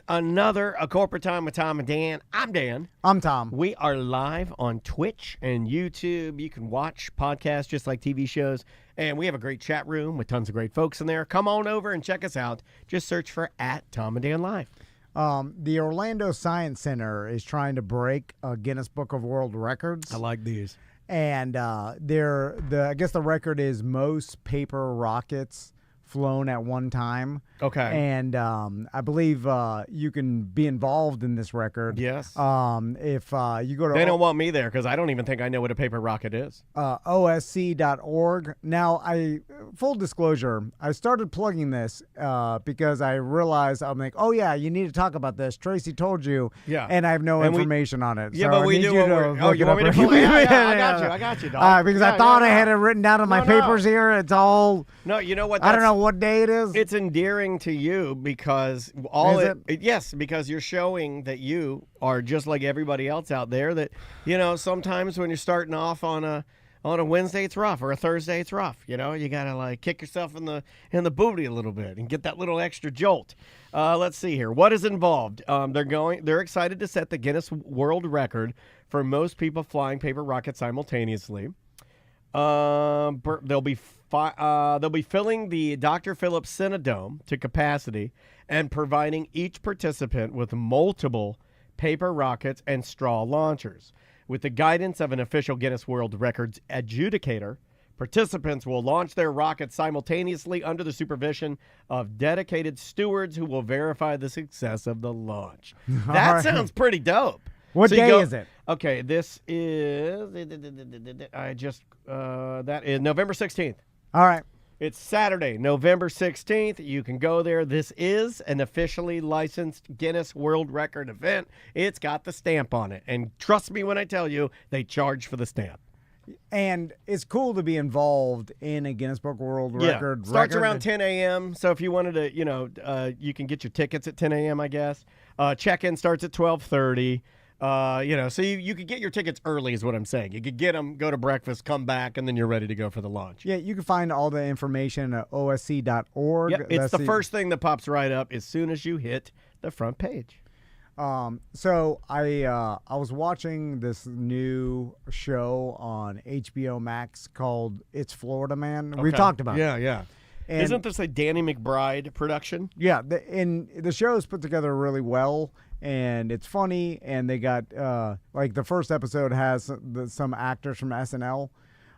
A Corporate Time with Tom and Dan. I'm Dan. I'm Tom. We are live on Twitch and YouTube. You can watch podcasts just like TV shows. And we have a great chat room with tons of great folks in there. Come on over and check us out. Just search for @Tom and Dan Live. The Orlando Science Center is trying to break a Guinness Book of World Records. I like these. And I guess the record is most paper rockets flown at one time. Okay. And I believe you can be involved in this record. Yes. If you go to... They don't want me there because I don't even think I know what a paper rocket is. OSC.org. Now, full disclosure, I started plugging this because I realized, I'm like, oh, yeah, you need to talk about this. Tracy told you. Yeah. And I have no information on it. Yeah, so but I we need do. you You want me to play? Yeah, I got you, dog. Because I thought I had it written down in my papers here. It's all... No, you know what? I don't know what day it is. It's endearing to you because yes, because you're showing that you are just like everybody else out there. That sometimes when you're starting off on a Wednesday it's rough, or a Thursday it's rough. You gotta like kick yourself in the booty a little bit and get that little extra jolt. Let's see here. What is involved? They're excited to set the Guinness World Record for most people flying paper rockets simultaneously. They'll be filling the Dr. Phillips Cinedome to capacity and providing each participant with multiple paper rockets and straw launchers. With the guidance of an official Guinness World Records adjudicator, participants will launch their rockets simultaneously under the supervision of dedicated stewards who will verify the success of the launch. That sounds pretty dope. What day is it? Okay, this is that is November 16th. All right. It's Saturday, November 16th. You can go there. This is an officially licensed Guinness World Record event. It's got the stamp on it. And trust me when I tell you, they charge for the stamp. And it's cool to be involved in a Guinness Book World Record. Yeah. Starts around 10 a.m. So if you wanted to, you can get your tickets at 10 a.m., I guess. Check-in starts at 12:30. So you could get your tickets early is what I'm saying. You could get them, go to breakfast, come back, and then you're ready to go for the launch. Yeah, you can find all the information at osc.org. Yep, it's the first thing that pops right up as soon as you hit the front page. So I was watching this new show on HBO Max called It's Florida Man. Okay. We've talked about it. Yeah. And isn't this a Danny McBride production? Yeah, the show is put together really well, and it's funny, and they got, the first episode has some actors from SNL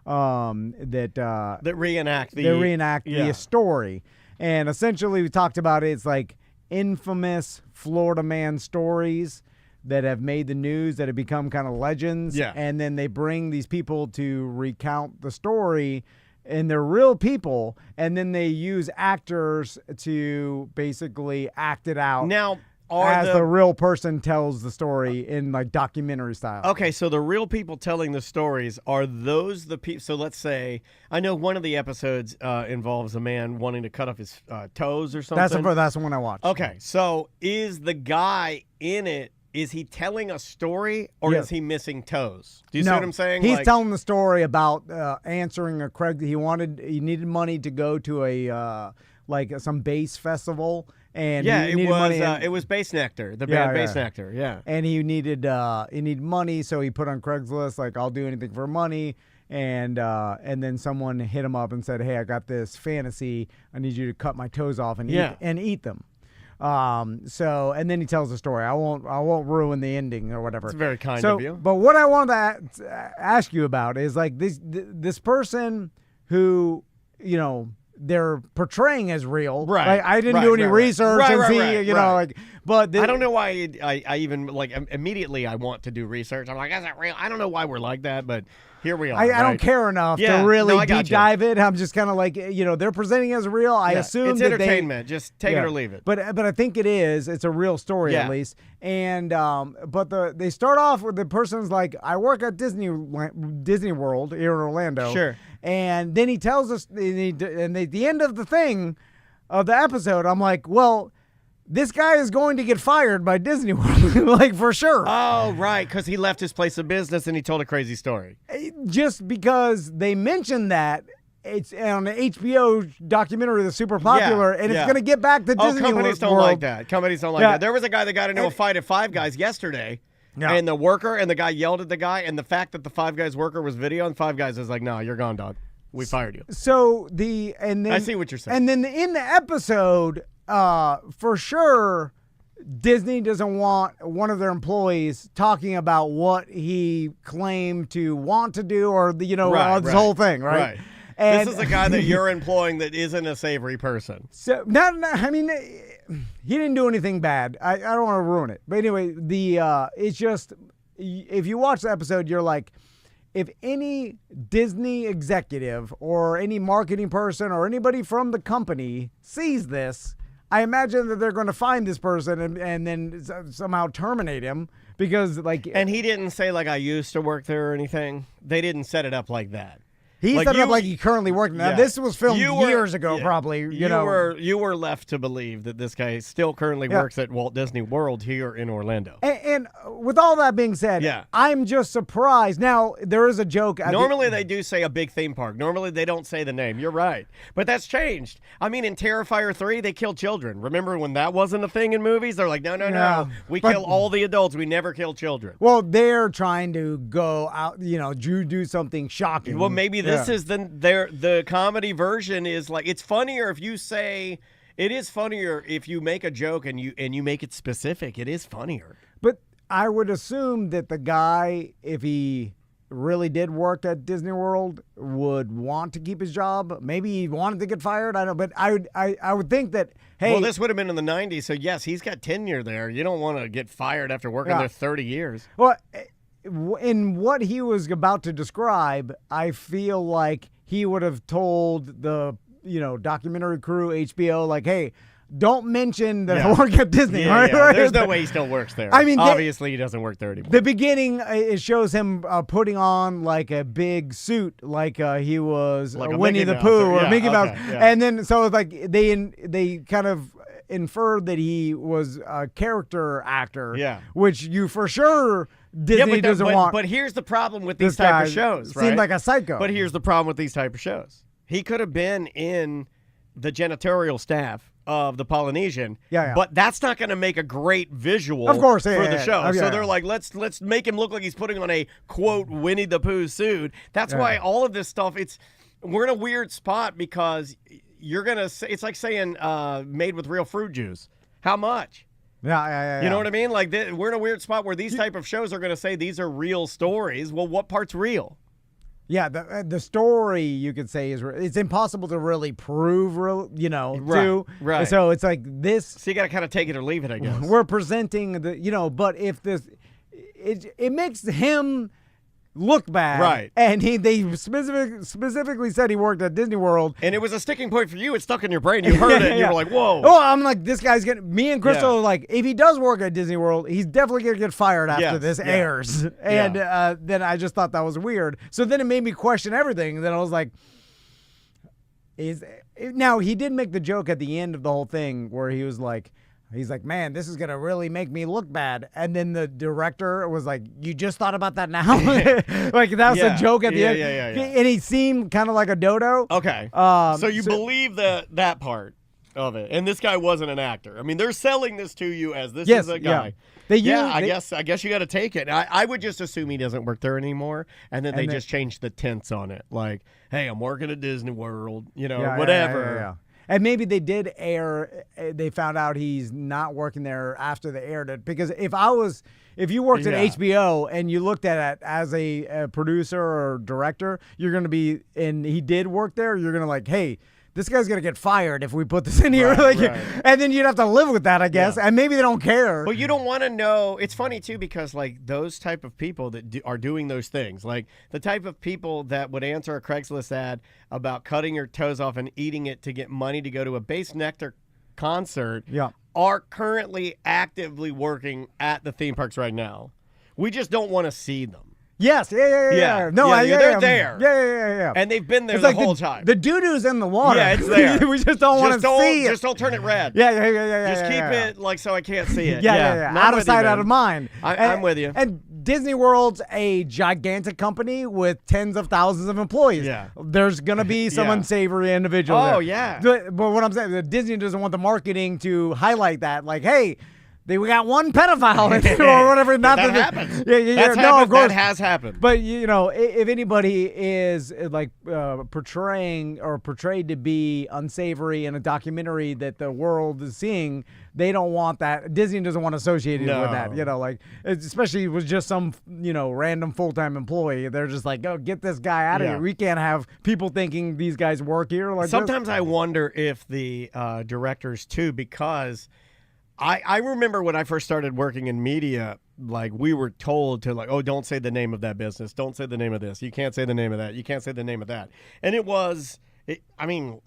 that reenact the story. And essentially we talked about it. It's like infamous Florida man stories that have made the news, that have become kind of legends. Yeah. And then they bring these people to recount the story, and they're real people, and then they use actors to basically act it out. Now, the real person tells the story in like documentary style. Okay, so the real people telling the stories, are those the people? So let's say, I know one of the episodes involves a man wanting to cut off his toes or something. That's the one I watched. Okay, so is the guy in it, is he telling a story, or is he missing toes? Do you see what I'm saying? He's telling the story about answering a Craig. He needed money to go to a some bass festival, and it was Bass Nectar, the band Bass Nectar, yeah. And he needed money, so he put on Craigslist like, I'll do anything for money. And then someone hit him up and said, hey, I got this fantasy. I need you to cut my toes off and eat them. And then he tells the story. I won't ruin the ending or whatever. It's very kind of you. But what I wanted to ask you about is like this person who, they're portraying as real. Right. Like, I didn't do any research and see, but I don't know why I even immediately I want to do research. I'm like, is that real? I don't know why we're like that, but here we are. I don't care enough to really deep dive it. I'm just kind of like, they're presenting as real. I assume it's entertainment. Just take it or leave it. But I think it is. It's a real story at least. And but they start off with the person's like, I work at Disney World here in Orlando. Sure. And then he tells us, and at the end of the episode, I'm like, well, this guy is going to get fired by Disney World, like for sure. Oh, right, because he left his place of business and he told a crazy story. Just because they mentioned that, it's on an HBO documentary that's super popular, and it's going to get back to Disney World. Companies don't like that. Companies don't like that. There was a guy that got into a fight at Five Guys yesterday, and the worker and the guy yelled at the guy, and the fact that the Five Guys worker was video, and Five Guys is like, no, you're gone, dog. We fired you. So I see what you're saying. And then in the episode, for sure, Disney doesn't want one of their employees talking about what he claimed to want to do, or this whole thing, right? Right. And this is a guy that you're employing that isn't a savory person. So I mean, he didn't do anything bad. I don't want to ruin it, but anyway, it's just, if you watch the episode, you're like, if any Disney executive or any marketing person or anybody from the company sees this, I imagine that they're going to find this person and then somehow terminate him because, like... And he didn't say, like, I used to work there or anything. They didn't set it up like that. He set it up like he currently worked. Now, this was filmed years ago, probably. You were left to believe that this guy still currently works at Walt Disney World here in Orlando. And with all that being said, I'm just surprised. Now, there is a joke. Normally, they do say a big theme park. Normally, they don't say the name. You're right. But that's changed. I mean, in Terrifier 3, they killed children. Remember when that wasn't a thing in movies? They're like, no. We kill all the adults. We never kill children. Well, they're trying to go out, do something shocking. Well, maybe this is the comedy version is like, it's funnier if you say, it is funnier if you make a joke and you make it specific. It is funnier. But I would assume that the guy, if he really did work at Disney World, would want to keep his job. Maybe he wanted to get fired. I don't know. But I would think that, hey. Well, this would have been in the 90s. So, yes, he's got tenure there. You don't want to get fired after working there 30 years. Well, in what he was about to describe, I feel like he would have told the, documentary crew, HBO, like, hey, don't mention that I work at Disney. Right? There's no way he still works there. I mean, obviously he doesn't work there anymore. The beginning, it shows him putting on like a big suit, like he was like Winnie the Pooh or Mickey Mouse. Yeah. And then, so it's like they kind of inferred that he was a character actor, which you for sure Disney doesn't want. But here's the problem with these type of shows, right? Seemed like a psycho. But here's the problem with these type of shows. He could have been in the janitorial staff of the Polynesian, but that's not going to make a great visual for the show. So they're like, let's make him look like he's putting on a, quote, Winnie the Pooh suit. That's why all of this stuff, we're in a weird spot because you're going to say, it's like saying made with real fruit juice. How much? Yeah. You know what I mean? Like, we're in a weird spot where these type of shows are going to say these are real stories. Well, what part's real? Yeah, the story, you could say, it's impossible to really prove, to. Right. So it's like this. So you got to kind of take it or leave it, I guess. We're presenting but if this, it makes him look bad. Right. And they specifically said he worked at Disney World. And it was a sticking point for you. It stuck in your brain. You heard it, and you were like, whoa. Oh, I'm like, this guy's me and Crystal are like, if he does work at Disney World, he's definitely going to get fired after this airs. And then I just thought that was weird. So then it made me question everything. And then I was like, now he did make the joke at the end of the whole thing where he's like, man, this is going to really make me look bad. And then the director was like, you just thought about that now? Like, that was a joke at the end. Yeah. And he seemed kind of like a dodo. Okay. So you believe that part of it. And this guy wasn't an actor. I mean, they're selling this to you as this is a guy. I guess you got to take it. I would just assume he doesn't work there anymore, and then they just changed the tense on it. Like, hey, I'm working at Disney World, whatever. Yeah. And maybe they did air. They found out he's not working there after they aired it. Because if you worked at HBO and you looked at it as a producer or director, you're going to be, and he did work there, you're going to like, hey, this guy's going to get fired if we put this in here. And then you'd have to live with that, I guess. And maybe they don't care. But you don't want to know. It's funny, too, because like those type of people that are doing those things, like the type of people that would answer a Craigslist ad about cutting your toes off and eating it to get money to go to a Base Nectar concert are currently actively working at the theme parks right now. We just don't want to see them. Yes, yeah. No, they're there. Yeah. And they've been there the whole time. The doo-doo's in the water. Yeah, it's there. We just don't want to see it. Just don't turn it red. Yeah. Just keep it like so I can't see it. Yeah. Out of sight, out of mind. I'm with you. And Disney World's a gigantic company with tens of thousands of employees. Yeah. There's going to be some unsavory individuals. Oh, there. yeah. But what I'm saying, Disney doesn't want the marketing to highlight that. Like, hey, we got one pedophile or whatever. Not that happens. Yeah. No, of course. That has happened. But, if anybody is like portrayed to be unsavory in a documentary that the world is seeing, they don't want that. Disney doesn't want associated with that. Like, especially with just some, random full-time employee. They're just like, oh, get this guy out of here. We can't have people thinking these guys work here. Like sometimes I wonder if the directors, too, because I remember when I first started working in media, like we were told to like, oh, don't say the name of that business. Don't say the name of this. You can't say the name of that. You can't say the name of that. And it was,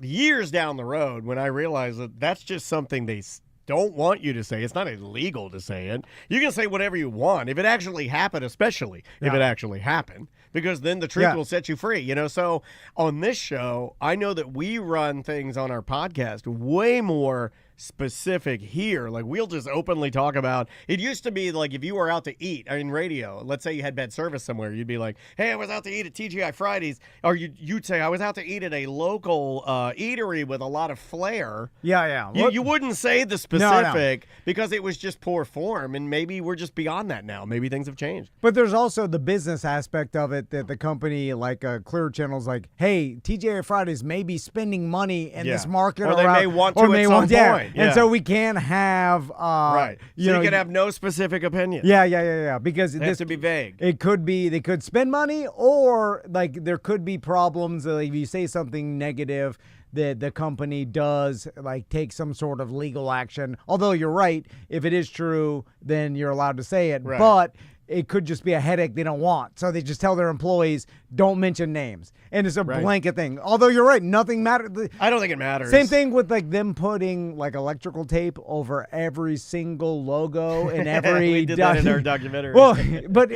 years down the road when I realized that that's just something they don't want you to say. It's not illegal to say it. You can say whatever you want. If it actually happened, especially if it actually happened, because then the truth will set you free, So on this show, I know that we run things on our podcast way more specific here. Like we'll just openly talk about it. Used to be like if you were out to eat in radio, let's say you had bad service somewhere, you'd be like, hey, I was out to eat at TGI Fridays, or you'd say I was out to eat at a local eatery with a lot of flair. You wouldn't say the specific because it was just poor form, and maybe we're just beyond that now. Maybe things have changed. But there's also the business aspect of it that the company like Clear Channel's like, hey, TGI Fridays may be spending money in this market, or they may want to at some point. And so we can't have right. So you can have no specific opinion. Yeah. Because it has to be vague. It could be they could spend money, or like there could be problems. Like if you say something negative, that the company does like take some sort of legal action. Although you're right, if it is true, then you're allowed to say it. Right. But it could just be a headache they don't want. So they just tell their employees, don't mention names. And it's a blanket thing. Although you're right, nothing matters. I don't think it matters. Same thing with like them putting like electrical tape over every single logo and every we did that in our documentary. Well, but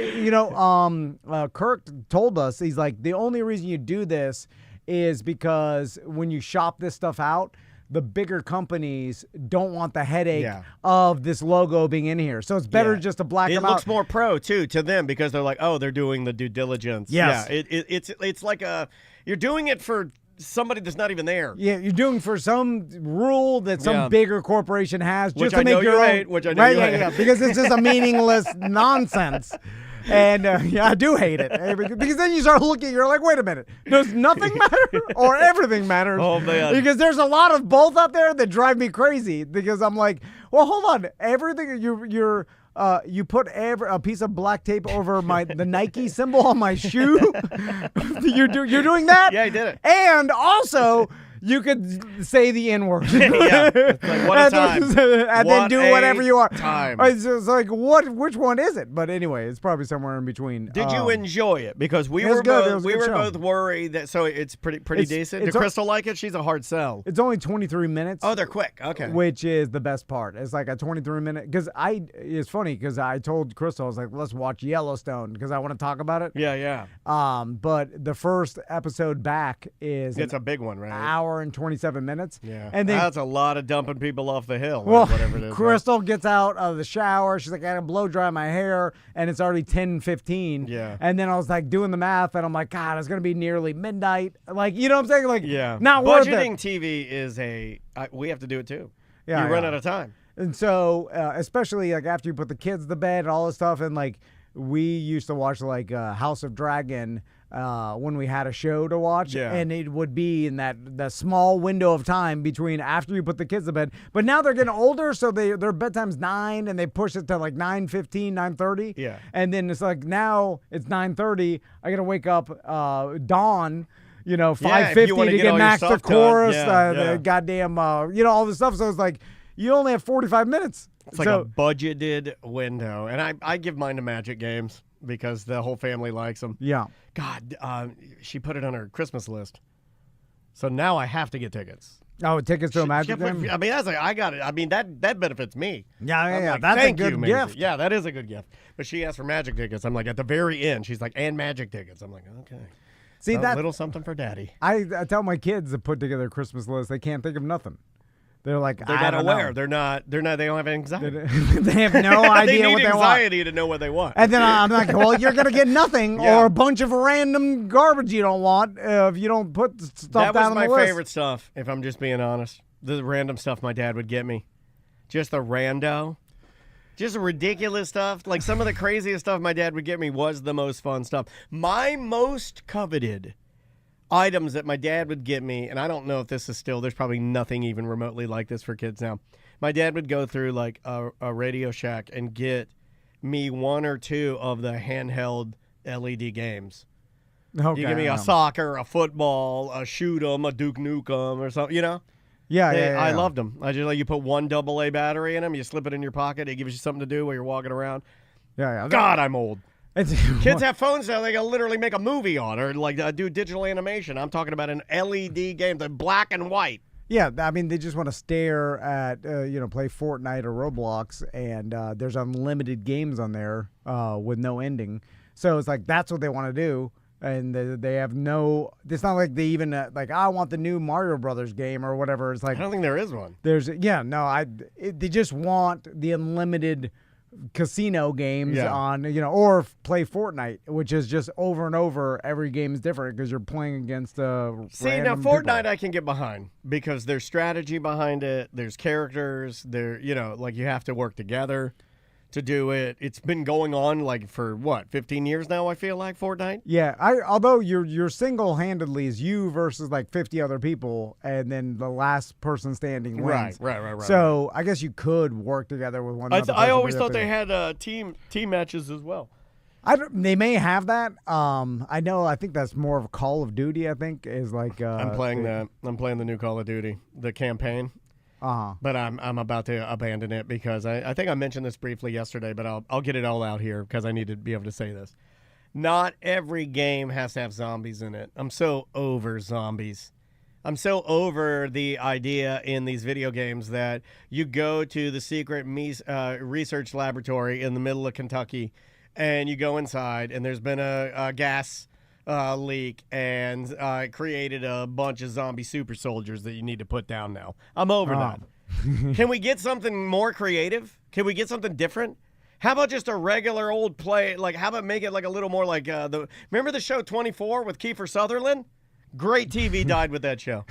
Kirk told us, he's like, the only reason you do this is because when you shop this stuff out, the bigger companies don't want the headache of this logo being in here. So it's better just to black them out. It looks more pro, too, to them because they're like, oh, they're doing the due diligence. Yes. Yeah, it's like you're doing it for somebody that's not even there. Yeah, you're doing for some rule that some bigger corporation has just to make your own. Hate, which I know you hate. Because it's just a meaningless nonsense. And I do hate it because then you start looking, you're like, wait a minute, does nothing matter or everything matters? Oh man! Because there's a lot of both out there that drive me crazy. Because I'm like, well, hold on, everything you put a piece of black tape over the Nike symbol on my shoe. You're doing that? Yeah, I did it. And also, you could say the N-word. Yeah. It's like, what a time. And then do whatever you want. Time. It's like, which one is it? But anyway, it's probably somewhere in between. Did you enjoy it? Because we were both worried that, so it's pretty decent. Did Crystal like it? She's a hard sell. It's only 23 minutes. Oh, they're quick. Okay. Which is the best part. It's like a 23-minute. Because it's funny because I told Crystal, I was like, let's watch Yellowstone because I want to talk about it. Yeah. But the first episode back is it's a big one, right? Hour and 27 minutes. Yeah. And then, that's a lot of dumping people off the hill. Well, or whatever it is. Crystal gets out of the shower. She's like, I gotta blow dry my hair, and it's already 10:15. Yeah. And then I was like doing the math, and I'm like, God, it's gonna be nearly midnight. Like, you know what I'm saying? Like, not worth it. Budgeting TV is we have to do it too. Yeah. You run out of time. And so, especially like after you put the kids to bed and all this stuff, and like we used to watch like House of Dragon. When we had a show to watch, and it would be in that small window of time between after you put the kids to bed. But now they're getting older, so their bedtime's 9, and they push it to like 9:15, 9:30. Yeah. And then it's like now it's 9:30. I gotta wake up dawn. 5:50 to get Master Chorus, the goddamn, all this stuff. So it's like you only have 45 minutes. It's like a budgeted window, and I give mine to Magic Games because the whole family likes them. Yeah. God, she put it on her Christmas list, so now I have to get tickets. Oh, tickets to a Magic game? I mean, that's like I got it. I mean that benefits me. Yeah. Like, that's a good gift. Yeah, that is a good gift. But she asked for Magic tickets. I'm like, at the very end, she's like, and Magic tickets. I'm like, okay. See, that little something for Daddy. I tell my kids to put together a Christmas list. They can't think of nothing. They're like, they're not aware. They're not. They don't have anxiety. They have no idea what they want. They need anxiety to know what they want. And then I'm like, well, you're gonna get nothing or a bunch of random garbage you don't want if you don't put stuff down on the list. That was my favorite stuff. If I'm just being honest, the random stuff my dad would get me, just the rando. Just ridiculous stuff. Like some of the craziest stuff my dad would get me was the most fun stuff. My most coveted items that my dad would get me, and I don't know if this is still, there's probably nothing even remotely like this for kids now. My dad would go through like a Radio Shack and get me 1 or 2 of the handheld LED games. Okay, you give me a soccer, a football, a shoot 'em, a Duke Nukem or something, you know? Yeah. I loved them. I just like you put 1 AA battery in them, you slip it in your pocket, it gives you something to do while you're walking around. Yeah. God, I'm old. Kids have phones now they can literally make a movie on or like do digital animation. I'm talking about an LED game, the black and white. Yeah, I mean, they just want to stare at, play Fortnite or Roblox, and there's unlimited games on there with no ending. So it's like that's what they want to do, and they have no. It's not like they even I want the new Mario Brothers game or whatever. It's like I don't think there is one. They just want the unlimited casino games on, or play Fortnite, which is just over and over. Every game is different because you're playing against See, now Fortnite people. I can get behind because there's strategy behind it. There's characters. There, like you have to work together to do it. It's been going on like for 15 years now. I feel like Fortnite. Yeah, although you're single-handedly is you versus like 50 other people, and then the last person standing wins. Right. So I guess you could work together with one another. I always thought they had team matches as well. They may have that. I think that's more of a Call of Duty. I think is like. I'm playing that. I'm playing the new Call of Duty, the campaign. But I'm about to abandon it because I think I mentioned this briefly yesterday, but I'll get it all out here because I need to be able to say this. Not every game has to have zombies in it. I'm so over zombies. I'm so over the idea in these video games that you go to the secret research laboratory in the middle of Kentucky and you go inside and there's been a gas leak and created a bunch of zombie super soldiers that you need to put down now. I'm over that. Can we get something more creative? Can we get something different? How about just a regular old play? Like, how about make it like a little more like remember the show 24 with Kiefer Sutherland? Great TV died with that show.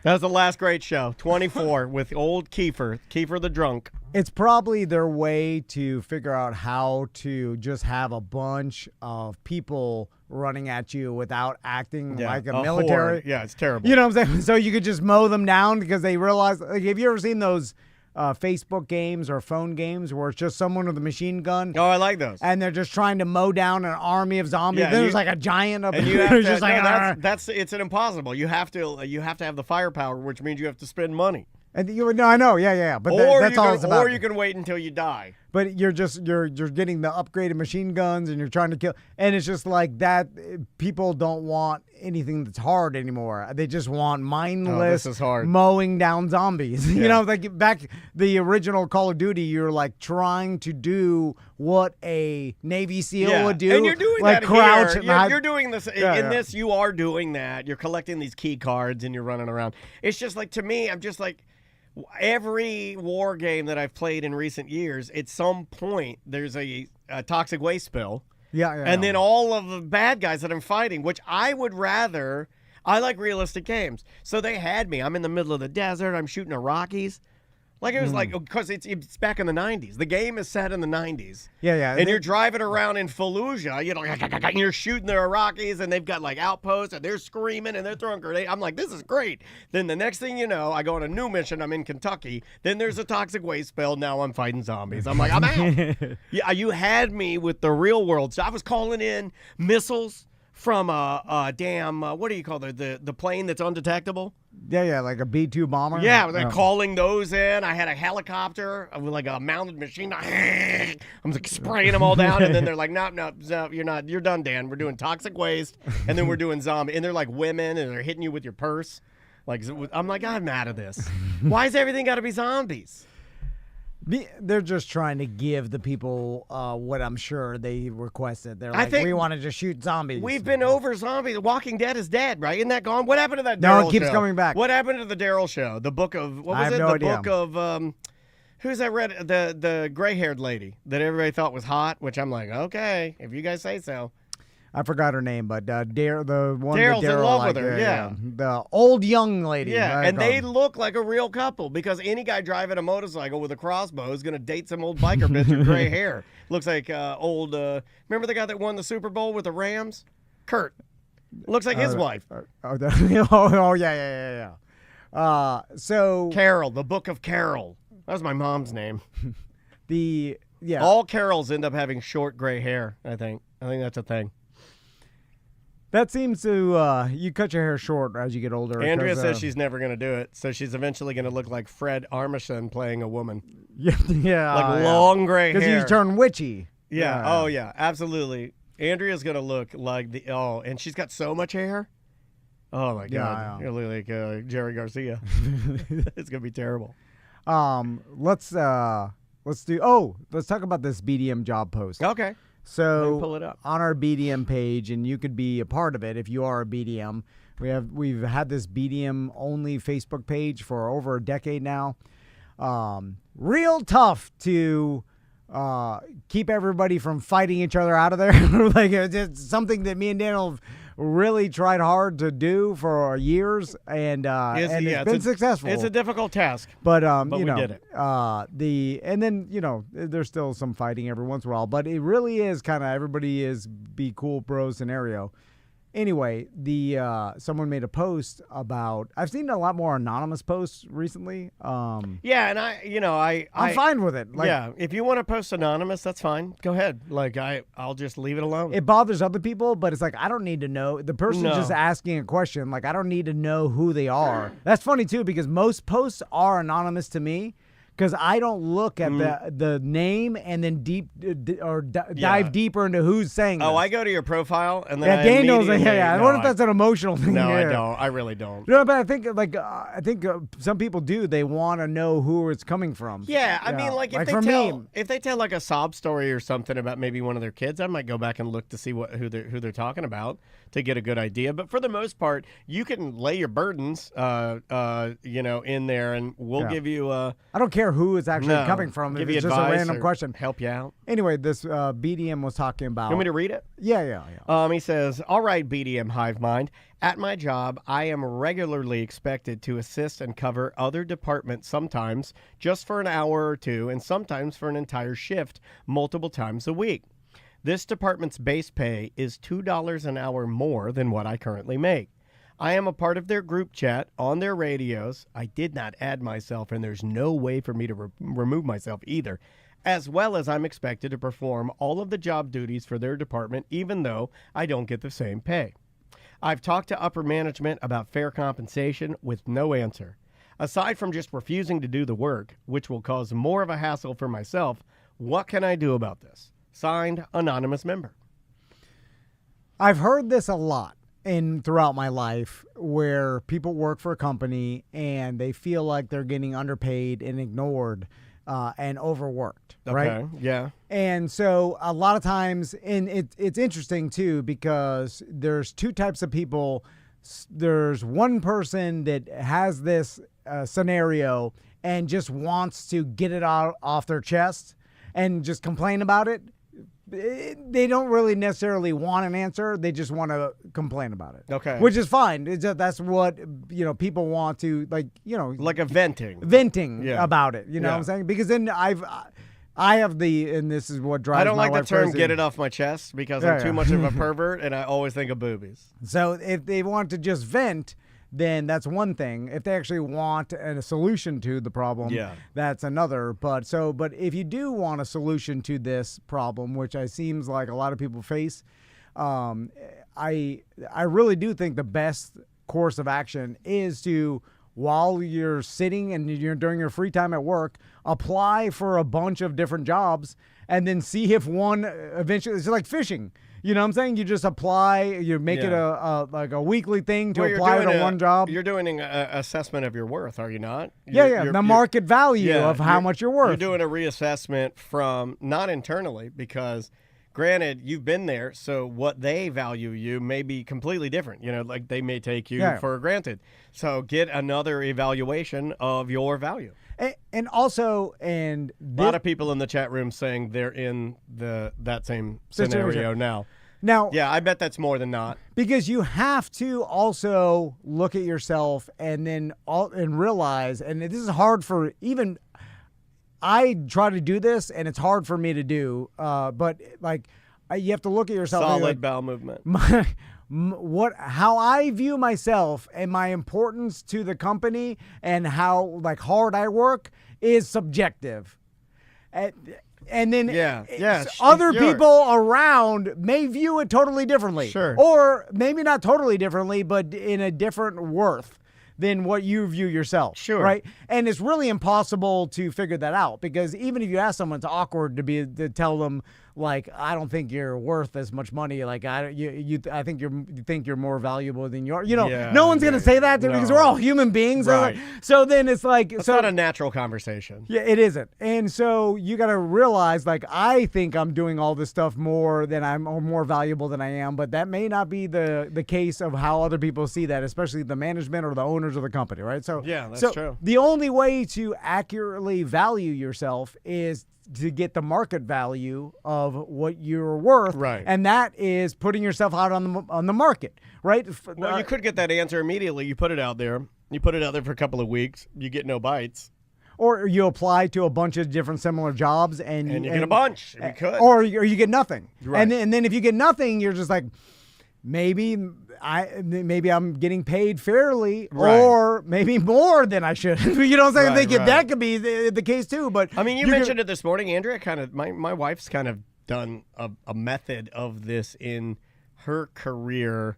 That was the last great show, 24, with old Kiefer the drunk. It's probably their way to figure out how to just have a bunch of people running at you without acting like a military. Horde. Yeah, it's terrible. You know what I'm saying? So you could just mow them down because they realize. Like, have you ever seen those Facebook games or phone games where it's just someone with a machine gun? Oh, I like those. And they're just trying to mow down an army of zombies. Yeah, there's like a giant up and there. You have to, just it's an impossible. You have to have the firepower, which means you have to spend money. And I know, yeah. But that's all it's about. Or you can wait until you die. But you're getting the upgraded machine guns and you're trying to kill. And it's just like that. People don't want anything that's hard anymore. They just want mindless mowing down zombies. Yeah. Like back the original Call of Duty, you're like trying to do what a Navy SEAL would do. And you're doing like that crouch here. You're doing this. In this, you are doing that. You're collecting these key cards and you're running around. It's just like, to me, I'm just like, every war game that I've played in recent years, at some point, there's a toxic waste spill. Yeah. And then all of the bad guys that I'm fighting, which I would rather, I like realistic games. So they had me. I'm in the middle of the desert. I'm shooting a Rockies. Like, it was like, because it's back in the 90s. The game is set in the 90s. Yeah. And you're driving around in Fallujah, and you're shooting the Iraqis, and they've got, like, outposts, and they're screaming, and they're throwing grenades. I'm like, this is great. Then the next thing you know, I go on a new mission. I'm in Kentucky. Then there's a toxic waste spill. Now I'm fighting zombies. I'm like, I'm out. Yeah, you had me with the real world. So I was calling in missiles from a damn, what do you call the plane that's undetectable? Yeah, like a B-2 bomber. Yeah, I was like calling those in. I had a helicopter with like a mounted machine. I'm like spraying them all down, and then they're like, no, you're not. You're done, Dan. We're doing toxic waste, and then we're doing zombie. And they're like women, and they're hitting you with your purse. Like, I'm like, I'm out of this. Why is everything got to be zombies? They're just trying to give the people what I'm sure they requested. They're like, we want to just shoot zombies. We've been over zombies. The Walking Dead is dead, right? Isn't that gone? What happened to that Daryl show? No, it keeps coming back. What happened to the Daryl show? The book of, what was it? No idea. Book of, who's that the gray-haired lady that everybody thought was hot, which I'm like, okay, if you guys say so. I forgot her name, but Daryl's in love with her, yeah. The old young lady. Yeah, and they look like a real couple because any guy driving a motorcycle with a crossbow is going to date some old biker bitch with gray hair. Looks like old, remember the guy that won the Super Bowl with the Rams? Kurt. Looks like his wife. Yeah. So Carol, the Book of Carol. That was my mom's name. Yeah. All Carols end up having short gray hair, I think. I think that's a thing. That seems to, you cut your hair short as you get older. Andrea says she's never going to do it, so she's eventually going to look like Fred Armisen playing a woman. Yeah. Like long gray hair. Because you turn witchy. Yeah. Oh, yeah. Absolutely. Andrea's going to look like and she's got so much hair. Oh, my God. You're looking like Jerry Garcia. It's going to be terrible. Let's talk about this BDM job post. Okay. So pull it up on our BDM page, and you could be a part of it if you are a BDM. We've had this BDM only Facebook page for over a decade now. Real tough to keep everybody from fighting each other out of there. Like it's something that me and Daniel have really tried hard to do for years, and it's been successful. It's a difficult task, but we did it. And then there's still some fighting every once in a while, but it really is kind of everybody is be cool bro scenario. Anyway, someone made a post about. I've seen a lot more anonymous posts recently. Yeah, and I'm fine with it. Yeah, if you want to post anonymous, that's fine. Go ahead. Like I'll just leave it alone. It bothers other people, but it's like I don't need to know. The person just asking a question, like I don't need to know who they are. That's funny too because most posts are anonymous to me. Because I don't look at the name and then dive deeper into who's saying this. I go to your profile and then Daniel's I wonder if that's an emotional thing. No, I don't. I really don't. No, but I think some people do. They want to know who it's coming from. Yeah, I mean, like if they tell like a sob story or something about maybe one of their kids, I might go back and look to see who they're talking about to get a good idea. But for the most part, you can lay your burdens, in there, and we'll give you. I don't care who it's actually coming from. Give if you it's just a random question. Help you out. Anyway, this BDM was talking about. You want me to read it? Yeah. He says, all right, BDM Hive Mind. At my job, I am regularly expected to assist and cover other departments sometimes just for an hour or two and sometimes for an entire shift multiple times a week. This department's base pay is $2 an hour more than what I currently make. I am a part of their group chat on their radios. I did not add myself, and there's no way for me to remove myself either, as well as I'm expected to perform all of the job duties for their department, even though I don't get the same pay. I've talked to upper management about fair compensation with no answer. Aside from just refusing to do the work, which will cause more of a hassle for myself, what can I do about this? Signed, anonymous member. I've heard this a lot. Throughout my life where people work for a company and they feel like they're getting underpaid and ignored and overworked, right? Okay, yeah. And so a lot of times, and it's interesting too because there's two types of people. There's one person that has this scenario and just wants to get it out off their chest and just complain about it. They don't really necessarily want an answer. They just want to complain about it. Okay. Which is fine. That's what, people want to, like a venting about it. You know what I'm saying? Because then I have and this is what drives my wife crazy. I don't like the term get it off my chest because I'm too much of a pervert and I always think of boobies. So if they want to just vent, then that's one thing. If they actually want a solution to the problem, that's another. But if you do want a solution to this problem, which seems like a lot of people face, I really do think the best course of action is to, while you're sitting and you're during your free time at work, apply for a bunch of different jobs and then see if one eventually, it's like fishing. You know what I'm saying? You just apply. You make it a weekly thing to apply to one job. You're doing an assessment of your worth, are you not? The market value of how much you're worth. You're doing a reassessment from not internally because, granted, you've been there, so what they value you may be completely different. You know, like they may take you for granted. So get another evaluation of your value. And also, a lot of people in the chat room saying they're in that same scenario now. Now, yeah, I bet that's more than not. Because you have to also look at yourself and realize, and this is hard for even. I try to do this, and it's hard for me to do. But like, you have to look at yourself. Solid bowel movement. How I view myself and my importance to the company and how hard I work is subjective. And then other people around may view it totally differently. Sure. Or maybe not totally differently, but in a different worth than what you view yourself. Sure. Right? And it's really impossible to figure that out because even if you ask someone, it's awkward to tell them, like, I don't think you're worth as much money. Like, I think you think you're more valuable than you are. You know, no one's going to say that because we're all human beings. Right. So then it's like. It's not a natural conversation. Yeah, it isn't. And so you got to realize, like, I think I'm doing all this stuff more valuable than I am, but that may not be the case of how other people see that, especially the management or the owners of the company, right? So yeah, that's true. The only way to accurately value yourself is to get the market value of what you're worth, right? And that is putting yourself out on the market, right? Well, you could get that answer immediately. You put it out there. You put it out there for a couple of weeks. You get no bites. Or you apply to a bunch of different similar jobs and you get a bunch. You could. Or you get nothing. Right. And then if you get nothing, you're just like, maybe I'm getting paid fairly, right, or maybe more than I should. You know what I'm saying? That could be the case too. But I mean, you mentioned it this morning, Andrea. My wife's kind of done a method of this in her career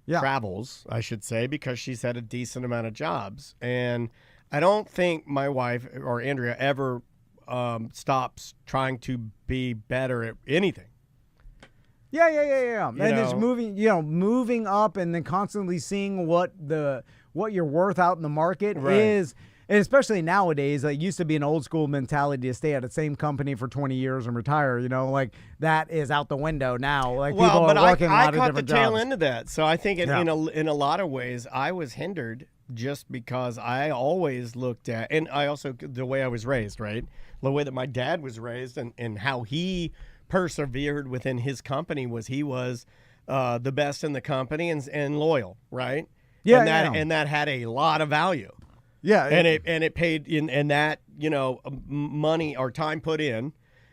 travels, I should say, because she's had a decent amount of jobs, and I don't think my wife or Andrea ever stops trying to be better at anything. Yeah. And it's moving up and then constantly seeing what you're worth out in the market is. And especially nowadays, it used to be an old school mentality to stay at the same company for 20 years and retire. You know, like that is out the window now. Like people are working a lot of different jobs. I caught the tail end of that. So I think in a lot of ways, I was hindered just because I always looked at, and I also, the way I was raised, right? The way that my dad was raised and how he persevered within his company was he was the best in the company and loyal, right? Yeah, and that had a lot of value. Yeah, and it paid in that money or time put in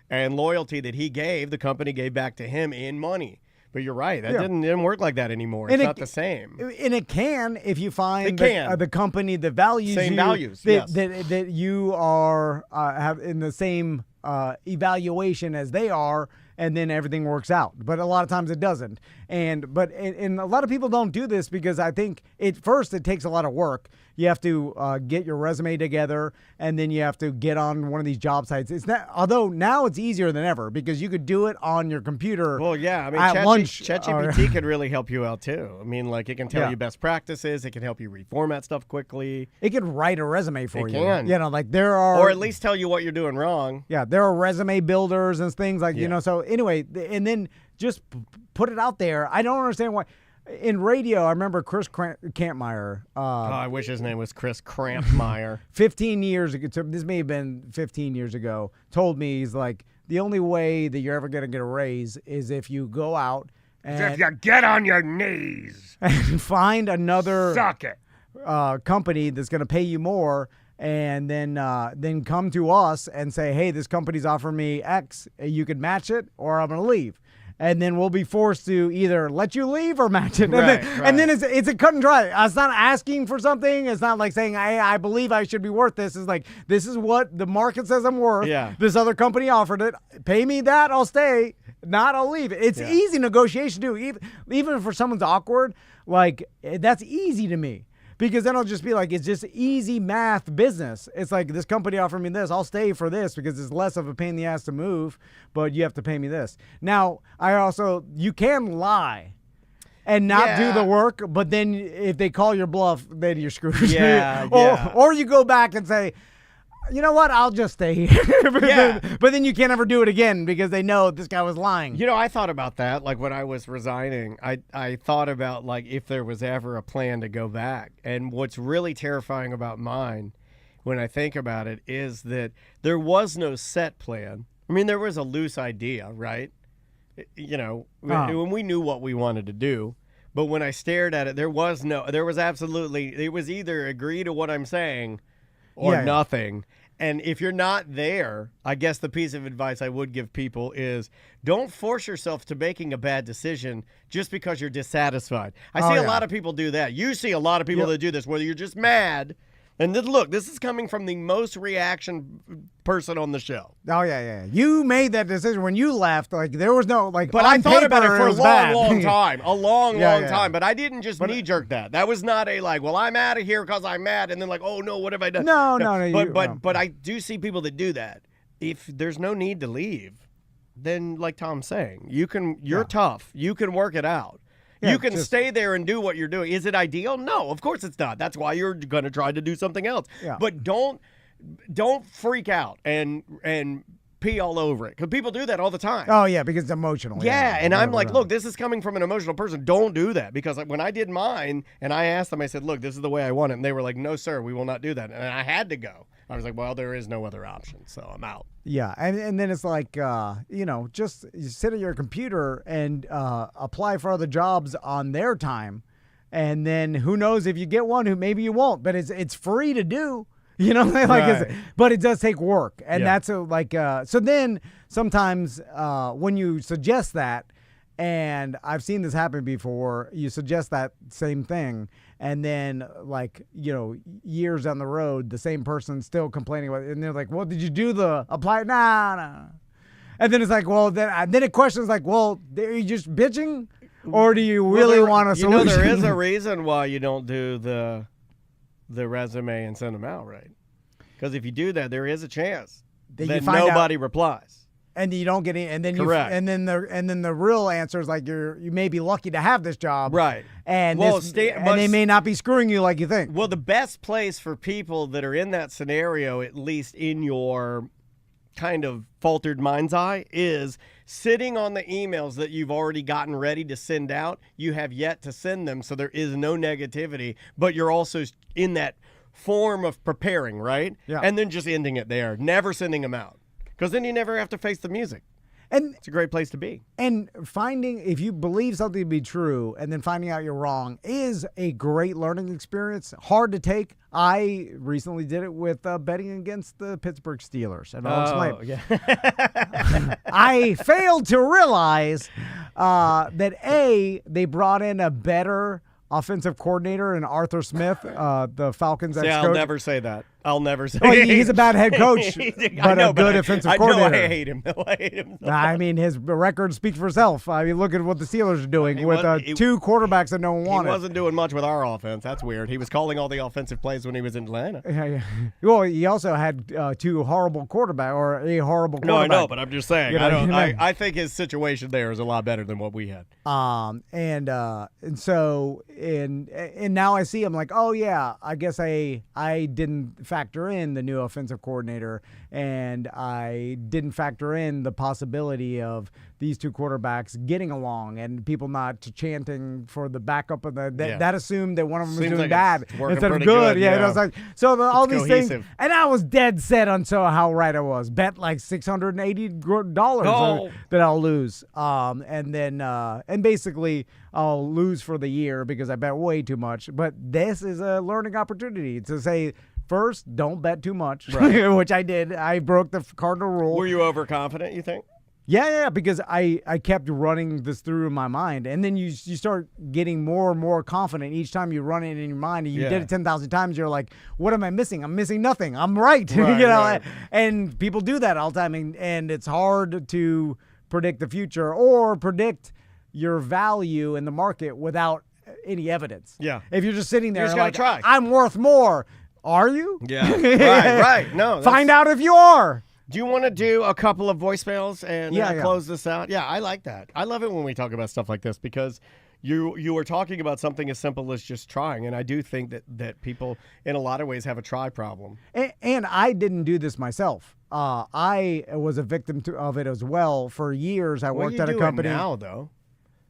and loyalty that he gave, the company gave back to him in money. But you're right, that didn't work like that anymore. It's not the same. And it can if you find the company that values same you, values that you are have in the same evaluation as they are, and then everything works out. But a lot of times it doesn't. And a lot of people don't do this because I think it takes a lot of work. You have to get your resume together, and then you have to get on one of these job sites. Although now it's easier than ever because you could do it on your computer. Well, yeah, I mean, at lunch. ChatGPT could really help you out too. I mean, like it can tell you best practices. It can help you reformat stuff quickly. It can write a resume for you. It can. You know, like there are, or at least tell you what you're doing wrong. Yeah, there are resume builders and things like So anyway, and then just put it out there. I don't understand why. In radio, I remember Chris Kampmeyer. I wish his name was Chris Krampmeyer. 15 years ago, this may have been 15 years ago, told me, he's like, the only way that you're ever going to get a raise is if you go out and if you get on your knees and find another suck it company that's going to pay you more, and then come to us and say, hey, this company's offering me X, you could match it, or I'm going to leave. And then we'll be forced to either let you leave or match it. And then it's a cut and dry. It's not asking for something. It's not like saying, I believe I should be worth this. It's like, this is what the market says I'm worth. Yeah. This other company offered it. Pay me that, I'll stay. Not, I'll leave. It's easy negotiation too. Even for someone's awkward, like that's easy to me. Because then I'll just be like, it's just easy math business. It's like, this company offered me this. I'll stay for this because it's less of a pain in the ass to move, but you have to pay me this. Now, you can lie and not do the work, but then if they call your bluff, then you're screwed. Or you go back and say, you know what? I'll just stay here. But then you can't ever do it again because they know this guy was lying. You know, I thought about that. Like when I was resigning, I thought about like if there was ever a plan to go back. And what's really terrifying about mine when I think about it is that there was no set plan. I mean, there was a loose idea, right? You know, when we knew what we wanted to do. But when I stared at it, it was either agree to what I'm saying or nothing. And if you're not there, I guess the piece of advice I would give people is don't force yourself to making a bad decision just because you're dissatisfied. I see a lot of people do that. You see a lot of people that do this, whether you're just mad. And then, look, this is coming from the most reaction person on the show. Oh, yeah. You made that decision when you left. Like, there was no, like, but I thought about it for a long time. A long time. But I didn't just knee-jerk that. That was not a, like, well, I'm out of here because I'm mad. And then, like, oh, no, what have I done? No. But I do see people that do that. If there's no need to leave, then, like Tom's saying, you're tough. You can work it out. You can stay there and do what you're doing. Is it ideal? No, of course it's not. That's why you're going to try to do something else. Yeah. But don't freak out and pee all over it because people do that all the time. Oh, yeah, because it's emotional. Yeah, and I'm like, look, this is coming from an emotional person. Don't do that because when I did mine and I asked them, I said, look, this is the way I want it. And they were like, no, sir, we will not do that. And I had to go. I was like, well, there is no other option, so I'm out. Yeah, and then it's like, just you sit at your computer and apply for other jobs on their time, and then who knows if you get one, who maybe you won't, but it's free to do. You know, but it does take work, and that's so then sometimes when you suggest that, and I've seen this happen before, you suggest that same thing, and then years down the road, the same person's still complaining about it, and they're like, well, did you do the apply? Nah. And then it's like, well, then it questions like, well, are you just bitching, or do you really want a solution? There is a reason why you don't do the resume and send them out, right? Because if you do that, there is a chance that nobody replies. And you don't get any, and then correct. And then the real answer is like you may be lucky to have this job, right? And they may not be screwing you like you think. Well, the best place for people that are in that scenario, at least in your kind of faltered mind's eye, is sitting on the emails that you've already gotten ready to send out. You have yet to send them, so there is no negativity, but you're also in that form of preparing, right? Yeah. And then just ending it there, never sending them out. Because then you never have to face the music. And it's a great place to be. And finding, if you believe something to be true and then finding out you're wrong is a great learning experience. Hard to take. I recently did it with betting against the Pittsburgh Steelers. And I'll explain. Yeah. I failed to realize that, they brought in a better offensive coordinator in Arthur Smith, the Falcons ex-coach. I'll never say that. I'll never say he's a bad head coach, but a good offensive coordinator. I hate him. I hate him. I mean, his record speaks for itself. I mean, look at what the Steelers are doing with two quarterbacks that no one wanted. He wasn't doing much with our offense. That's weird. He was calling all the offensive plays when he was in Atlanta. Yeah. Well, he also had two horrible quarterback or a horrible quarterback. No, I know, but I'm just saying. I think his situation there is a lot better than what we had. And now I see him like, oh yeah, I guess I didn't factor in the new offensive coordinator, and I didn't factor in the possibility of these two quarterbacks getting along and people not chanting for the backup of that assumed that one of them was doing bad instead of good. Yeah, it was like all these cohesive things, and I was dead set on how right I was. Bet like $680 that I'll lose, and basically I'll lose for the year because I bet way too much. But this is a learning opportunity to say, first, don't bet too much, right. Which I did. I broke the cardinal rule. Were you overconfident, you think? Yeah, because I kept running this through in my mind. And then you start getting more and more confident each time you run it in your mind. And you did it 10,000 times. You're like, what am I missing? I'm missing nothing. I'm right. Right. And people do that all the time. And it's hard to predict the future or predict your value in the market without any evidence. Yeah. If you're just sitting there, You just gotta try. I'm worth more. Are you? Yeah. Right. No. Find out if you are. Do you want to do a couple of voicemails and Yeah. close this out? Yeah, I like that. I love it when we talk about stuff like this because you are talking about something as simple as just trying, and I do think that people in a lot of ways have a try problem. And I didn't do this myself. I was a victim of it as well. For years, I worked at a company. Now, though.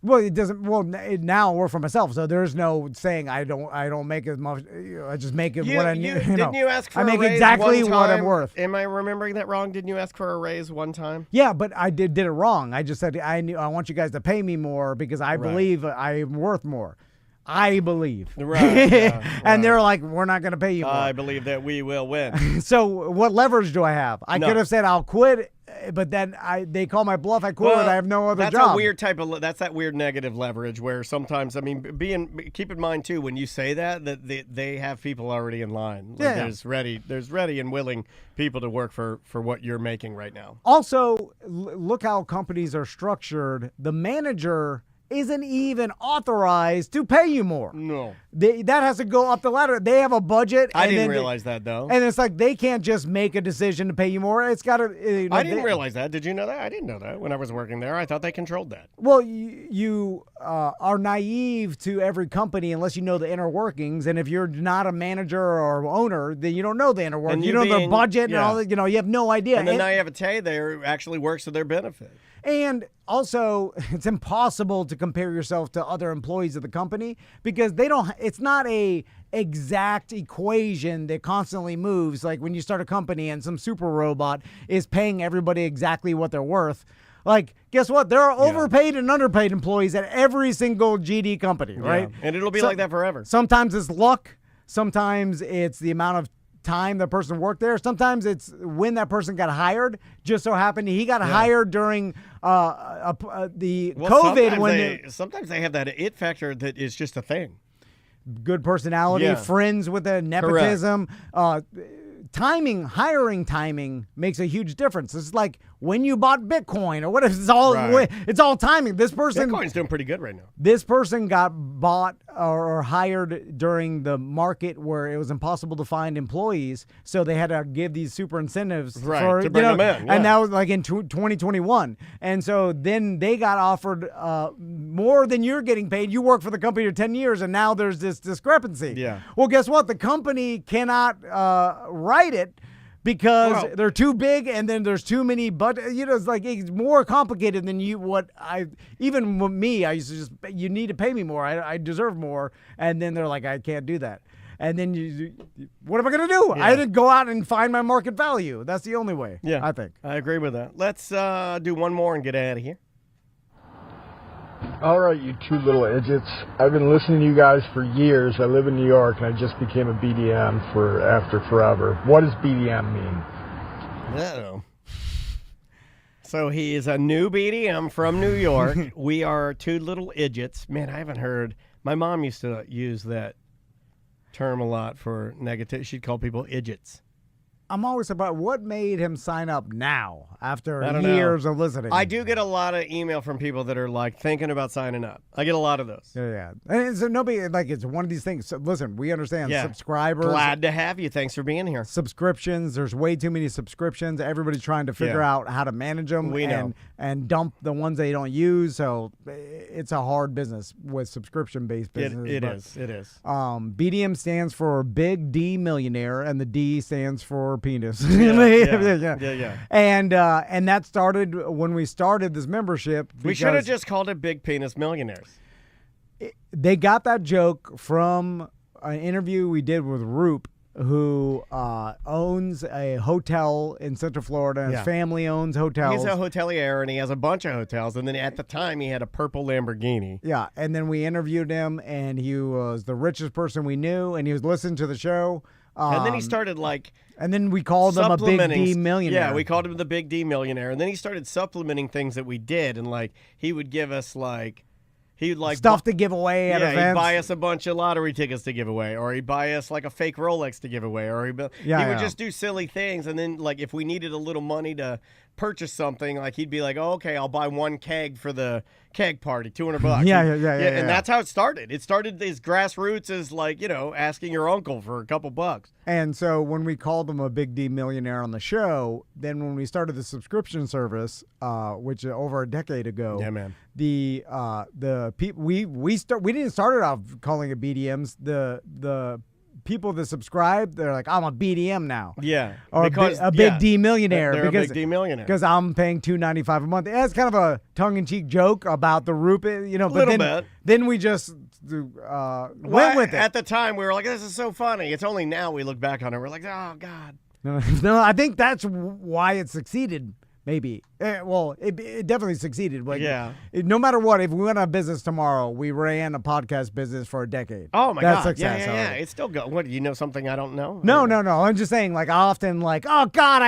Well, it doesn't. Well, now I work for myself, so there's no saying I don't make as much. I just make it what I need. Didn't you ask for I a make raise exactly one what I'm time? worth. Am I remembering that wrong? Didn't you ask for a raise one time? Yeah, but I did it wrong. I just said I want you guys to pay me more because I believe I'm worth more. I believe. Right. Yeah, and they're like, we're not going to pay you more. I believe that we will win. So what leverage do I have? I could have said I'll quit, but then they call my bluff. I quit. I have no other job. That's a weird that's that weird negative leverage where sometimes, I mean, keep in mind too, when you say that they have people already in line. Like there's ready and willing people to work for what you're making right now. Also, look how companies are structured. The manager isn't even authorized to pay you more. No. That has to go up the ladder. They have a budget. I didn't realize that, though. And it's like they can't just make a decision to pay you more. It's got to. I didn't realize that. Did you know that? I didn't know that when I was working there. I thought they controlled that. Well, you are naive to every company unless you know the inner workings. And if you're not a manager or owner, then you don't know the inner workings. You know their budget and all that. You have no idea. And the naivete there actually works to their benefit. And also, it's impossible to compare yourself to other employees of the company because it's not a exact equation that constantly moves. Like when you start a company and some super robot is paying everybody exactly what they're worth. Like, guess what? There are overpaid and underpaid employees at every single GD company, right? Yeah. And it'll be like that forever. Sometimes it's luck. Sometimes it's the amount of time that person worked there. Sometimes it's when that person got hired. Just so happened he got hired during the COVID. Sometimes they have that it factor that is just a thing. Good personality, friends with the nepotism. Hiring timing makes a huge difference. It's like when you bought Bitcoin or whatever. It's all timing. This person Bitcoin's doing pretty good right now. This person got bought or hired during the market where it was impossible to find employees, so they had to give these super incentives to bring them in. Yeah. And that was like in 2021. And so then they got offered more than you're getting paid. You work for the company for 10 years, and now there's this discrepancy. Yeah. Well, guess what? The company cannot write it because they're too big, and then there's too many. But it's more complicated than even with me. I used to just, you need to pay me more. I deserve more, and then they're like, I can't do that. And then what am I going to do? Yeah. I had to go out and find my market value. That's the only way. Yeah, I think. I agree with that. Let's do one more and get out of here. All right, you two little idiots. I've been listening to you guys for years. I live in New York, and I just became a BDM after forever. What does BDM mean? Uh-oh. So he is a new BDM from New York. We are two little idiots. Man, I haven't heard. My mom used to use that term a lot for negative. She'd call people idiots. I'm always about what made him sign up now after I don't years know. of listening. I do get a lot of email from people that are like thinking about signing up. I get a lot of those. Yeah. And so nobody, like, it's one of these things. So listen, we understand subscribers. Glad to have you. Thanks for being here. Subscriptions. There's way too many subscriptions. Everybody's trying to figure out how to manage them. We know. And dump the ones they don't use. So it's a hard business with subscription-based business. It is. BDM stands for Big D Millionaire, and the D stands for penis. Yeah. And that started when we started this membership. We should have just called it Big Penis Millionaires. They got that joke from an interview we did with Roop, who owns a hotel in Central Florida. His family owns hotels. He's a hotelier, and he has a bunch of hotels. And then at the time, he had a purple Lamborghini. Yeah, and then we interviewed him, and he was the richest person we knew, and he was listening to the show. And then he started and then we called him a Big D Millionaire. Yeah, we called him the Big D Millionaire. And then he started supplementing things that we did. And he would give us stuff to give away at events. He'd buy us a bunch of lottery tickets to give away, or he'd buy us a fake Rolex to give away, or he would just do silly things. And then if we needed a little money to purchase something, like he'd be like, "Oh, okay, I'll buy one keg for the keg party, $200." Yeah. And that's how it started. It started as grassroots as like, asking your uncle for a couple bucks. And so when we called him a Big D millionaire on the show, then when we started the subscription service, which over a decade ago, Yeah, man. the people we didn't start it off calling it BDMs. The people that subscribe, they're like, I'm a BDM now. Yeah. Or because a big D millionaire. They're a big D millionaire. Because I'm paying $2.95 a month. It's kind of a tongue-in-cheek joke about the rupee, but Little bit. Then we just went with it. At the time, we were like, this is so funny. It's only now we look back on it. We're like, oh, God. No, I think that's why it succeeded. Maybe. It definitely succeeded. Like, no matter what, if we went out of business tomorrow, we ran a podcast business for a decade. Oh, my That's God. Success Yeah. already. It's still going. What, do you know something I don't know? No. I'm just saying, like, I often like, oh, God,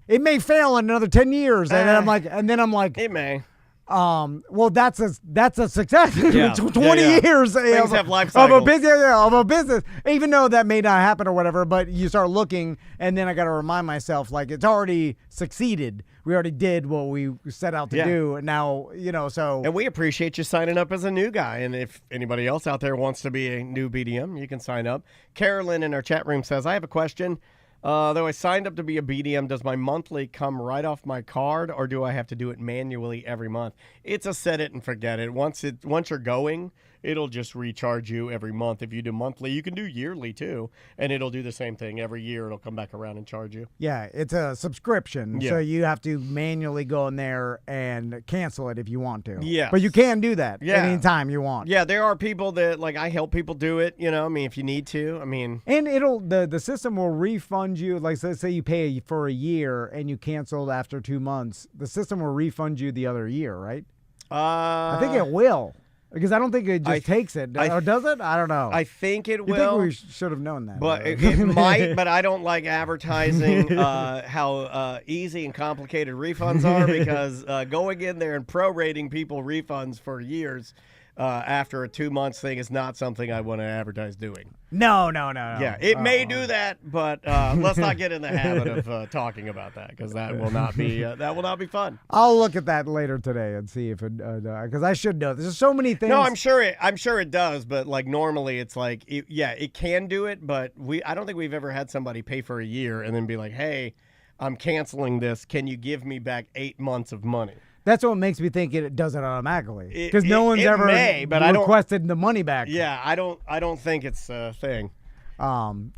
it may fail in another 10 years. And then I'm like, It may. well, that's a success. Yeah. 20 years Things have life of cycles. of a business, even though that may not happen or whatever. But you start looking, and then I got to remind myself, like, it's already succeeded. We already did what we set out to do. And now, so. And we appreciate you signing up as a new guy. And if anybody else out there wants to be a new BDM, you can sign up. Carolyn in our chat room says, I have a question. Though I signed up to be a BDM, does my monthly come right off my card, or do I have to do it manually every month? It's a set it and forget it. Once you're going, it'll just recharge you every month. If you do monthly, you can do yearly too, and it'll do the same thing. Every year it'll come back around and charge you. Yeah, it's a subscription, so you have to manually go in there and cancel it if you want to. Yeah. But you can do that anytime you want. Yeah, there are people that, like, I help people do it, if you need to. And the system will refund you, like, let's say you pay for a year and you canceled after 2 months, the system will refund you the other year, right? I think it will. Because I don't think it just takes it. Or does it? I don't know. I think it will. You think we should have known that. But it might, but I don't like advertising how easy and complicated refunds are, because going in there and prorating people refunds for years after a 2 months thing is not something I want to advertise doing. No. Yeah, it may do that, but let's not get in the habit of talking about that, because that will not be fun. I'll look at that later today and see if it because I should know. There's so many things. No, I'm sure it does, but like normally it's like it can do it, but I don't think we've ever had somebody pay for a year and then be like, hey, I'm canceling this. Can you give me back 8 months of money? That's what makes me think it does it automatically, because no one's ever requested the money back. Yeah, I don't think it's a thing.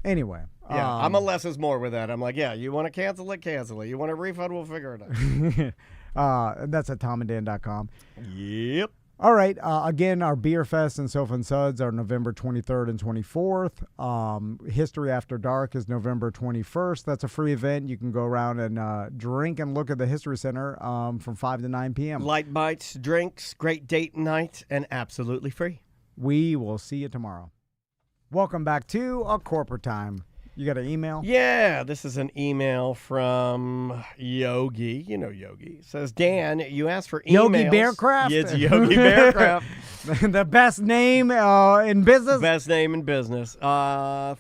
Anyway. Yeah, I'm a less is more with that. I'm like, yeah, you want to cancel it, cancel it. You want a refund, we'll figure it out. That's at tomanddan.com. Yep. All right. Again, our Beer Fest and Sofa and Suds are November 23rd and 24th. History After Dark is November 21st. That's a free event. You can go around and drink and look at the History Center from 5 to 9 p.m. Light bites, drinks, great date night, and absolutely free. We will see you tomorrow. Welcome back to A Corporate Time. You got an email? Yeah, this is an email from Yogi. You know Yogi. It says, Dan, you asked for emails. Yogi Bearcraft? Yeah, it's Yogi Bearcraft. The best name in business? Best name in business.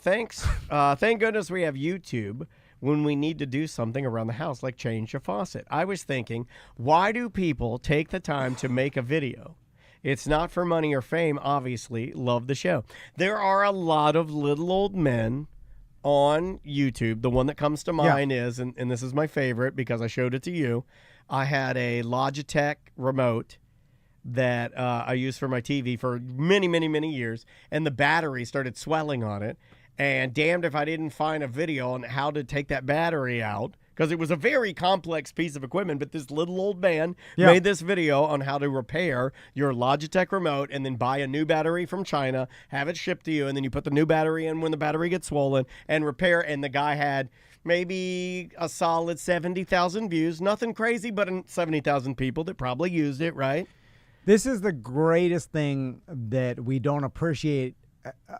Thanks. Thank goodness we have YouTube when we need to do something around the house, like change a faucet. I was thinking, why do people take the time to make a video? It's not for money or fame, obviously. Love the show. There are a lot of little old men on YouTube. The one that comes to mind is, and this is my favorite because I showed it to you, I had a Logitech remote that I used for my TV for many, many, many years, and the battery started swelling on it, and damned if I didn't find a video on how to take that battery out, because it was a very complex piece of equipment, but this little old man made this video on how to repair your Logitech remote and then buy a new battery from China, have it shipped to you, and then you put the new battery in when the battery gets swollen and repair. And the guy had maybe a solid 70,000 views. Nothing crazy, but 70,000 people that probably used it, right? This is the greatest thing that we don't appreciate,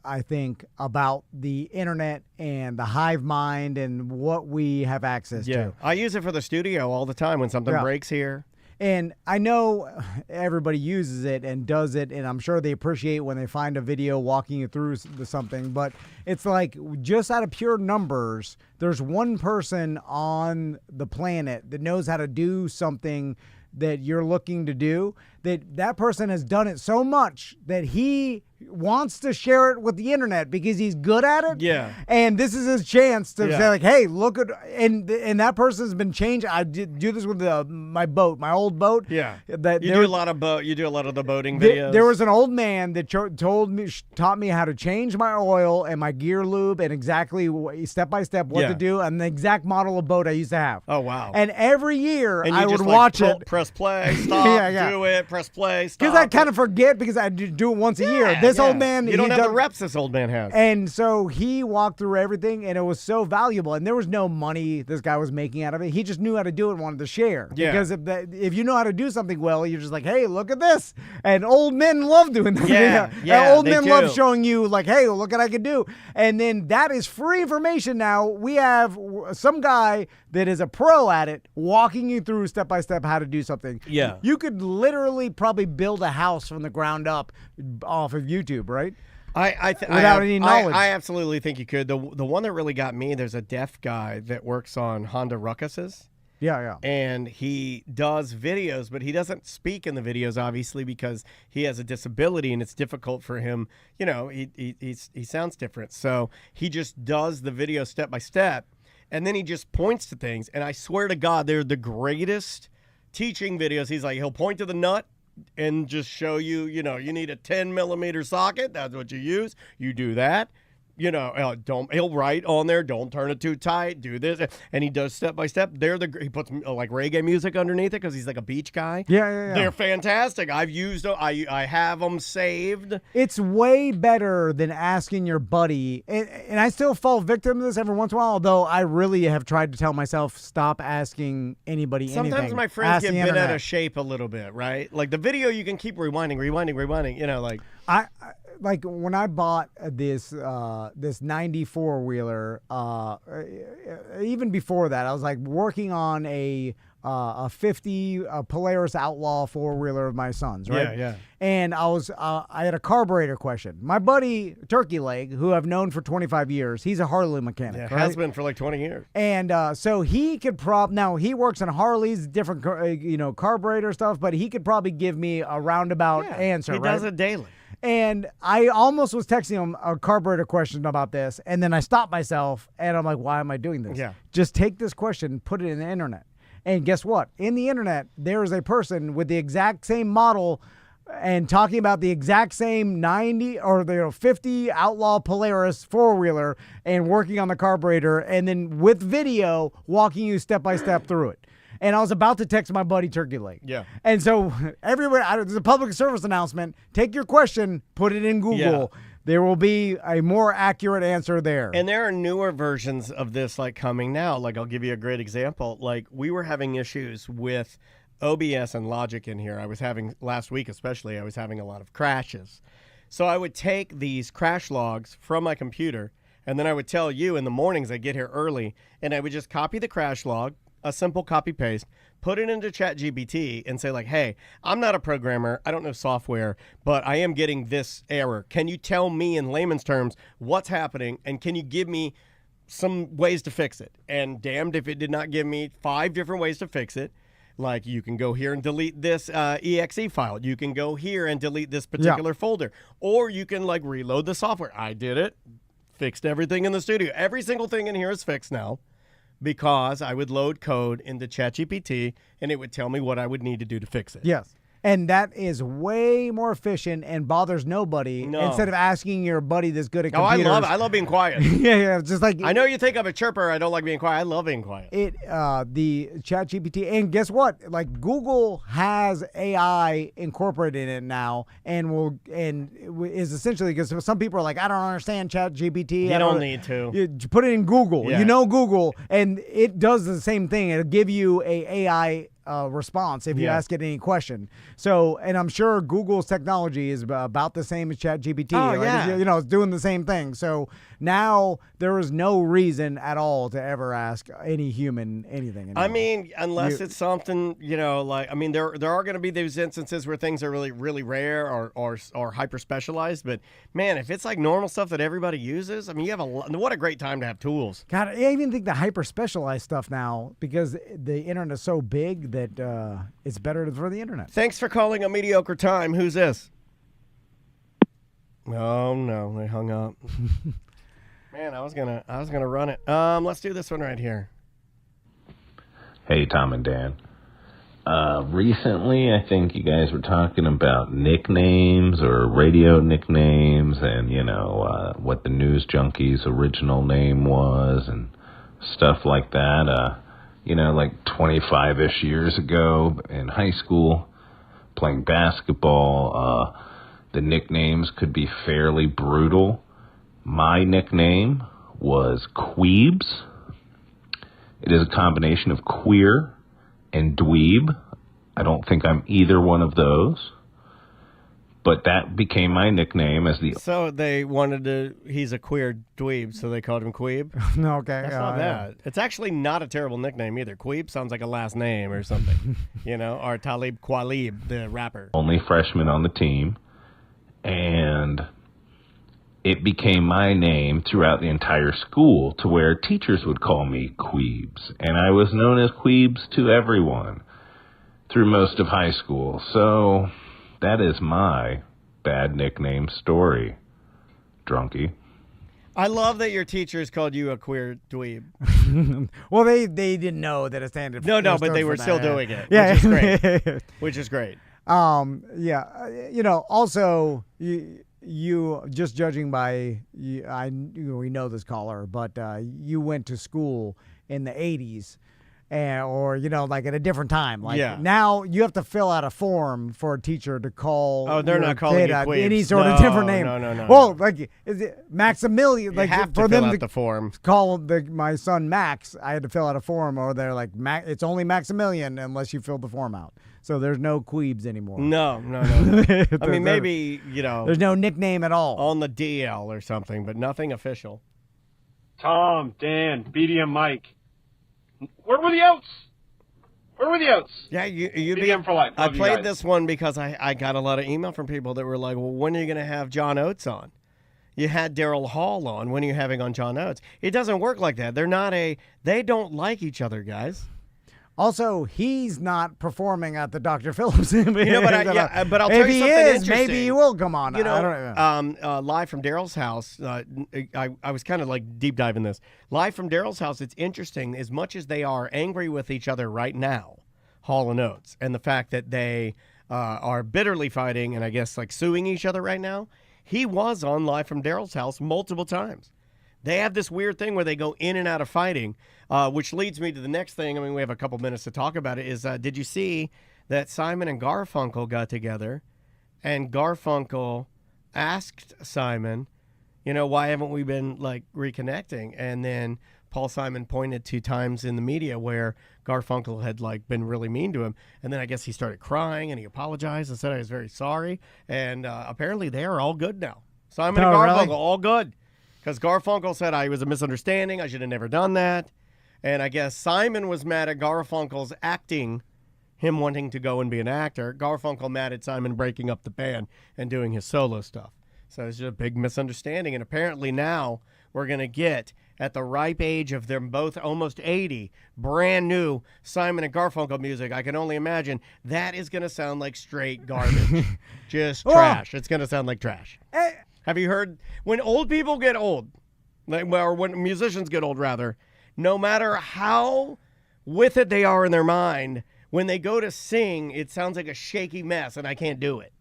I think, about the internet and the hive mind and what we have access to. I use it for the studio all the time when something breaks here. And I know everybody uses it and does it, and I'm sure they appreciate when they find a video walking you through something, but it's like just out of pure numbers, there's one person on the planet that knows how to do something that you're looking to do, that person has done it so much that he wants to share it with the internet because he's good at it. Yeah. And this is his chance to say like, hey, look at, and that person's been changed. I did do this with my boat, my old boat. Yeah. You do a lot of the boating videos. There was an old man that taught me how to change my oil and my gear lube and exactly step by step what to do and the exact model of boat I used to have. Oh, wow. And every year I would just, watch it. Press play, stop, do it, press play, stop. Because I kind of forget because I do it once a year. This old man. You don't have the reps this old man has. And so he walked through everything, and it was so valuable. And there was no money this guy was making out of it. He just knew how to do it and wanted to share. Yeah. Because if you know how to do something well, you're just like, hey, look at this. And old men love doing that. Yeah, old men love showing you, like, hey, look what I can do. And then that is free information now. We have some guy that is a pro at it walking you through step by step how to do something. Yeah. You could literally probably build a house from the ground up off of YouTube, right? Without any knowledge. I absolutely think you could. The one that really got me, there's a deaf guy that works on Honda Ruckuses. Yeah. And he does videos, but he doesn't speak in the videos, obviously, because he has a disability and it's difficult for him. You know, he sounds different. So he just does the video step by step, and then he just points to things. And I swear to God, they're the greatest teaching videos. He's like, he'll point to the nut and just show you, you need a 10 millimeter socket. That's what you use. You do that. He'll write on there, don't turn it too tight, do this. And he does step by step. He puts like reggae music underneath it because he's like a beach guy. Yeah. They're fantastic. I've used them. I have them saved. It's way better than asking your buddy. And I still fall victim to this every once in a while, although I really have tried to tell myself, stop asking anybody anything. Sometimes my friends get bent out of shape a little bit, right? Like the video, you can keep rewinding. Like when I bought this 94 wheeler, even before that, I was like working on a 50 Polaris Outlaw 4-wheeler of my son's, right? Yeah. And I had a carburetor question. My buddy Turkey Leg, who I've known for 25 years, he's a Harley mechanic. Yeah, has been for like 20 years. And so he could now he works on Harleys, different carburetor stuff, but he could probably give me a roundabout answer. He does it daily. And I almost was texting him a carburetor question about this, and then I stopped myself, and I'm like, why am I doing this? Yeah. Just take this question, put it in the internet. And guess what? In the internet, there is a person with the exact same model and talking about the exact same 90 or 50 Outlaw Polaris 4-wheeler and working on the carburetor, and then with video walking you step by step through it. And I was about to text my buddy Turkey Leg. Yeah. And so everywhere, there's a public service announcement. Take your question, put it in Google. Yeah. There will be a more accurate answer there. And there are newer versions of this like coming now. Like I'll give you a great example. Like we were having issues with OBS and Logic in here. Last week especially, I was having a lot of crashes. So I would take these crash logs from my computer, and then I would tell you in the mornings I get here early, and I would just copy the crash log, a simple copy paste, put it into ChatGPT and say like, hey, I'm not a programmer. I don't know software, but I am getting this error. Can you tell me in layman's terms what's happening? And can you give me some ways to fix it? And damned if it did not give me 5 different ways to fix it. Like you can go here and delete this exe file. You can go here and delete this particular folder. Or you can like reload the software. I did it. Fixed everything in the studio. Every single thing in here is fixed now, because I would load code into ChatGPT and it would tell me what I would need to do to fix it. Yes. And that is way more efficient and bothers nobody instead of asking your buddy that's good at computers. Oh, I love being quiet. Yeah, just like I know you think I'm a chirper. I don't like being quiet. I love being quiet. The ChatGPT, and guess what? Like Google has AI incorporated in it now, and is essentially, because some people are like, I don't understand ChatGPT. You don't need to. You put it in Google. Yeah. You know Google, and it does the same thing. It'll give you a AI response if you ask it any question. So, and I'm sure Google's technology is about the same as ChatGPT. Oh, yeah. It's doing the same thing. So now there is no reason at all to ever ask any human anything anymore. I mean, unless it's something, there are going to be those instances where things are really, really rare or hyper specialized. But man, if it's like normal stuff that everybody uses, I mean, you have what a great time to have tools. God, I even think the hyper specialized stuff now, because the internet is so big that it's better for the internet. Thanks for calling A Mediocre Time. Who's this? Oh no, they hung up. Man, I was gonna run it. Let's do this one right here. Hey, Tom and Dan. Recently, I think you guys were talking about nicknames or radio nicknames and, what the News Junkie's original name was and stuff like that. Like 25-ish years ago in high school, playing basketball, the nicknames could be fairly brutal. My nickname was Queebs. It is a combination of queer and dweeb. I don't think I'm either one of those. But that became my nickname as the... So they he's a queer dweeb, so they called him Queeb? Okay. That's not bad. It's actually not a terrible nickname either. Queeb sounds like a last name or something. Or Talib Kweli, the rapper. Only freshman on the team. And it became my name throughout the entire school to where teachers would call me Queebs. And I was known as Queebs to everyone through most of high school. So that is my bad nickname story, drunkie. I love that your teachers called you a queer dweeb. Well, they didn't know that it standard for... No, but they were still doing it, yeah. Which is great. Which is great. Also, you just judging by, we know this caller, but you went to school in the 80s. Or like at a different time. Now you have to fill out a form for a teacher to call. Oh, they're not calling you Queebs. Any sort of different name. No. Well, is it Maximilian? You have to fill out the form. Call my son Max, I had to fill out a form, or they're like, it's only Maximilian unless you fill the form out. So there's no Queebs anymore. No. I mean, maybe there's no nickname at all on the DL or something, but nothing official. Tom, Dan, BDM Mike. Where were the outs? Yeah, you BDM for life. I played this one because I got a lot of email from people that were like, well, when are you going to have John Oates on? You had Daryl Hall on. When are you having on John Oates? It doesn't work like that. They don't like each other, guys. Also, he's not performing at the Dr. Phillips. But I'll tell you something interesting. Maybe he will come on. Live from Daryl's house, I was kind of like deep diving this. Live from Daryl's house, it's interesting as much as they are angry with each other right now, Hall and Oates, and the fact that they are bitterly fighting and I guess like suing each other right now. He was on Live from Daryl's house multiple times. They have this weird thing where they go in and out of fighting, which leads me to the next thing. I mean, we have a couple minutes to talk about it. Did you see that Simon and Garfunkel got together and Garfunkel asked Simon, why haven't we been like reconnecting? And then Paul Simon pointed to times in the media where Garfunkel had like been really mean to him. And then I guess he started crying and he apologized and said, I was very sorry. And apparently they are all good now. Simon and Garfunkel, really? All good. Because Garfunkel said I was a misunderstanding. I should have never done that. And I guess Simon was mad at Garfunkel's acting, him wanting to go and be an actor. Garfunkel mad at Simon breaking up the band and doing his solo stuff. So it's just a big misunderstanding. And apparently now we're going to get, at the ripe age of them both almost 80, brand new Simon and Garfunkel music. I can only imagine that is going to sound like straight garbage. Just trash. It's going to sound like trash. Have you heard, when old people get old, or when musicians get old, rather, no matter how with it they are in their mind, when they go to sing, it sounds like a shaky mess, and I can't do it.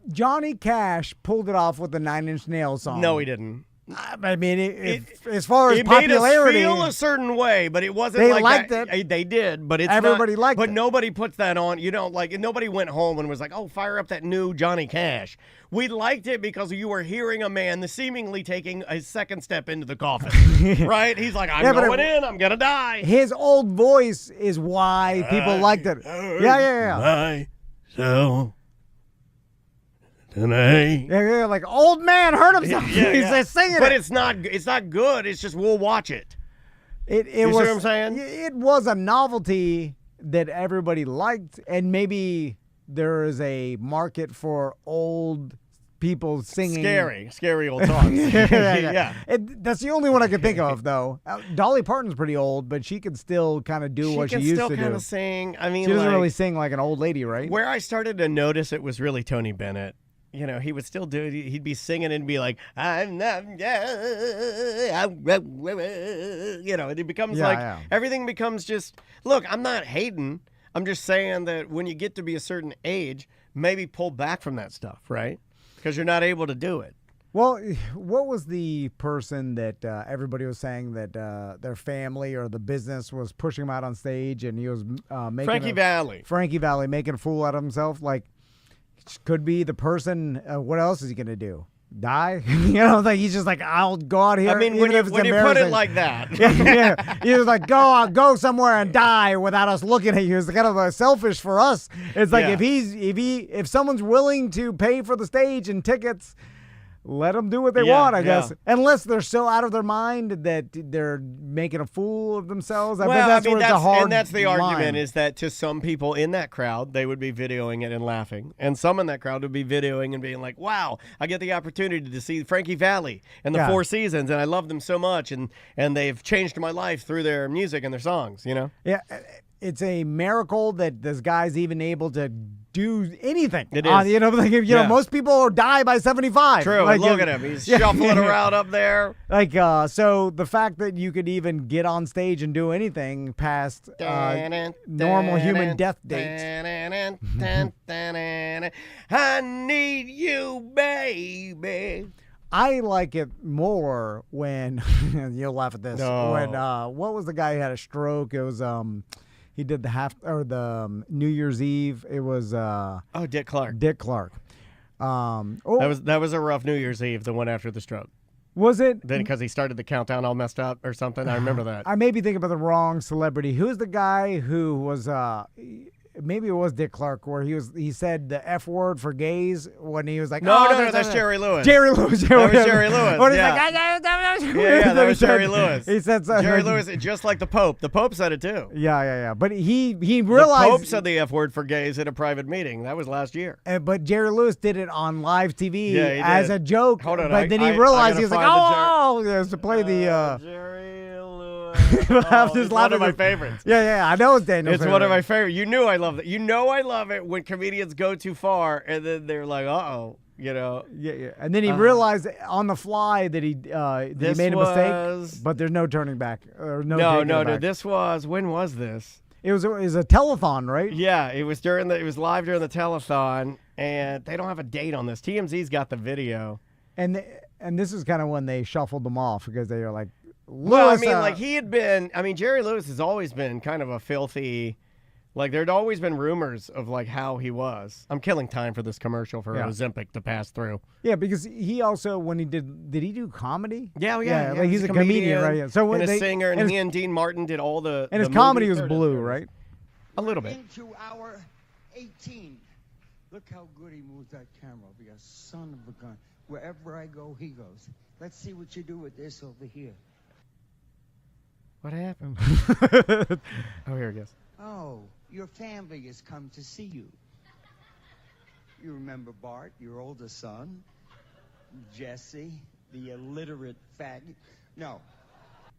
Johnny Cash pulled it off with the 9 Inch Nails song. No, he didn't. I mean, as far as popularity, made us feel a certain way, but it wasn't. They like liked that. it. They did, but it's everybody not, liked it. But nobody puts that on. You know, like nobody went home and was like, "Oh, fire up that new Johnny Cash." We liked it because you were hearing a man seemingly taking a second step into the coffin, right? He's like, "I'm going in. I'm gonna die." His old voice is why people liked it. Yeah. So. Yeah, like old man hurt himself. He's singing but it. it's not good. It's just we'll watch it. You see what I'm saying? It was a novelty that everybody liked, and maybe there is a market for old people singing. Scary old songs. yeah. That's the only one I could think of, though. Dolly Parton's pretty old, but she can still kind of do what she used to do. She can still kind of sing. I mean, she doesn't really sing like an old lady, right? Where I started to notice it was really Tony Bennett. You know, he would still do it. He'd be singing and be like, I'm not, you know, it becomes everything becomes just, look, I'm not hating. I'm just saying that when you get to be a certain age, maybe pull back from that stuff, right? Because you're not able to do it. Well, what was the person that everybody was saying that their family or the business was pushing him out on stage and he was making Frankie Valli making a fool out of himself? Like, could be the person. What else is he going to do? Die? You know, like he's just like, I'll go out here. I mean, when you put it like that. He was like, go somewhere and die without us looking at you. It's kind of selfish for us. It's like if someone's willing to pay for the stage and tickets, let them do what they want, I guess. Unless they're so out of their mind that they're making a fool of themselves. I bet that's where it's a hard and that's the line. argument is that to some people in that crowd, they would be videoing it and laughing. And some in that crowd would be videoing and being like, wow, I get the opportunity to see Frankie Valli and the Four Seasons, and I love them so much, and they've changed my life through their music and their songs, you know? Yeah, it's a miracle that this guy's even able to do anything. It is. You know, like know, most people die by 75. True. Like, look at him. He's shuffling around up there. Like, so the fact that you could even get on stage and do anything past normal human death dates. I need you, baby. I like it more when you'll laugh at this. No. When what was the guy who had a stroke? It was he did the New Year's Eve. It was Dick Clark. Dick Clark. That was a rough New Year's Eve, the one after the stroke. Was it? Then because he started the countdown all messed up or something. I remember that. I may be thinking about the wrong celebrity. Who's the guy who was maybe it was Dick Clark, where he said the F word for gays when he was like, no, that's Jerry Lewis. Jerry Lewis. That was Jerry Lewis. When he's like, that was Jerry Lewis. He said Jerry Lewis, just like the Pope. The Pope said it too. Yeah. But he realized the Pope said the F word for gays at a private meeting. That was last year. But Jerry Lewis did it on live TV as a joke. Hold on, but then he realized he was like, to play the. Jerry it's one of my favorites. Yeah, I know it's Daniel's It's favorite. one of my favorites. You knew I love it. You know I love it when comedians go too far and then they're like, uh-oh, you know. Yeah. And then he realized on the fly that he made a mistake, but there's no turning back. No. This was, when was this? It was a telethon, right? Yeah, it was live during the telethon, and they don't have a date on this. TMZ's got the video. And this is kind of when they shuffled them off because they were like, Lewis, Jerry Lewis has always been kind of a filthy, like there'd always been rumors of like how he was. I'm killing time for this commercial for Ozempic to pass through. Yeah, because he also, when he did he do comedy? Yeah. Like he's a comedian, right? Yeah. So and a singer, and he and Dean Martin did all the and his comedy was blue, right? A little bit. Into hour 18. Look how good he moves that camera. Be a son of a gun. Wherever I go, he goes. Let's see what you do with this over here. What happened? Oh, here it goes. Oh, your family has come to see you. You remember Bart, your oldest son, Jesse, the illiterate faggot. No.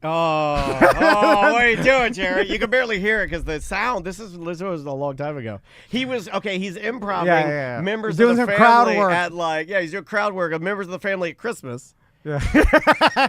Oh, what are you doing, Jerry? You can barely hear it because the sound. This was a long time ago. He's improvising members of the family crowd work. he's doing crowd work of members of the family at Christmas. Yeah.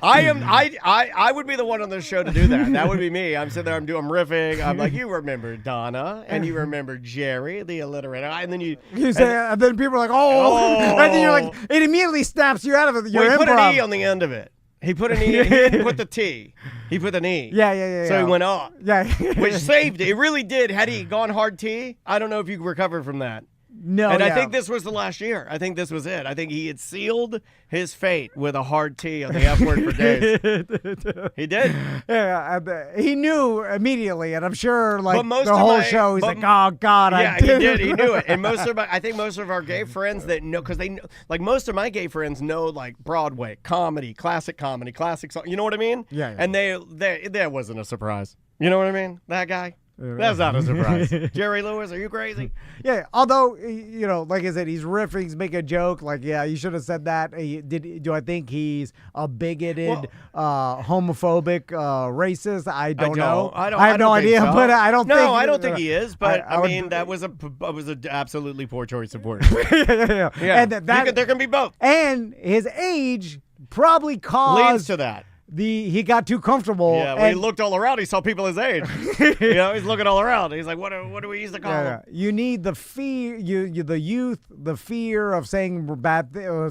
I would be the one on this show to do that. That would be me. I'm sitting there, I'm riffing. I'm like, you remember Donna, and you remember Jerry, the illiterate, and then you say, and then people are like, oh, and then you're like, it immediately snaps you out of it. You put an E on the end of it. He put an E. He didn't put the T. He put an E. Yeah. So he went up. Yeah. Which saved it. It really did. Had he gone hard T, I don't know if you could recover from that. No, and I think this was the last year. I think this was it. I think he had sealed his fate with a hard T on the F word for days. He did. Yeah, he knew immediately, and I'm sure, like, most the of whole my- show, he's but- like, oh, God, Yeah, I did. he did. He knew it. And I think most of our gay friends that know, because they know, like, most of my gay friends know, like, Broadway, comedy, classic song. You know what I mean? Yeah. And that wasn't a surprise. You know what I mean? That guy. That's not a surprise. Jerry Lewis, are you crazy? Yeah, although, like I said, he's riffing, he's making a joke. Like, yeah, you should have said that. Do I think he's a bigoted, homophobic, racist? I don't know. I have no idea, so. but I don't think. No, I don't think he is, but I would- mean, that was an absolutely poor choice of words. yeah. And there can be both. And his age probably caused Leads to that. he got too comfortable. Yeah, when he looked all around, he saw people his age. He's looking all around. He's like, what do we used to call him? You need the fear, the youth, the fear of saying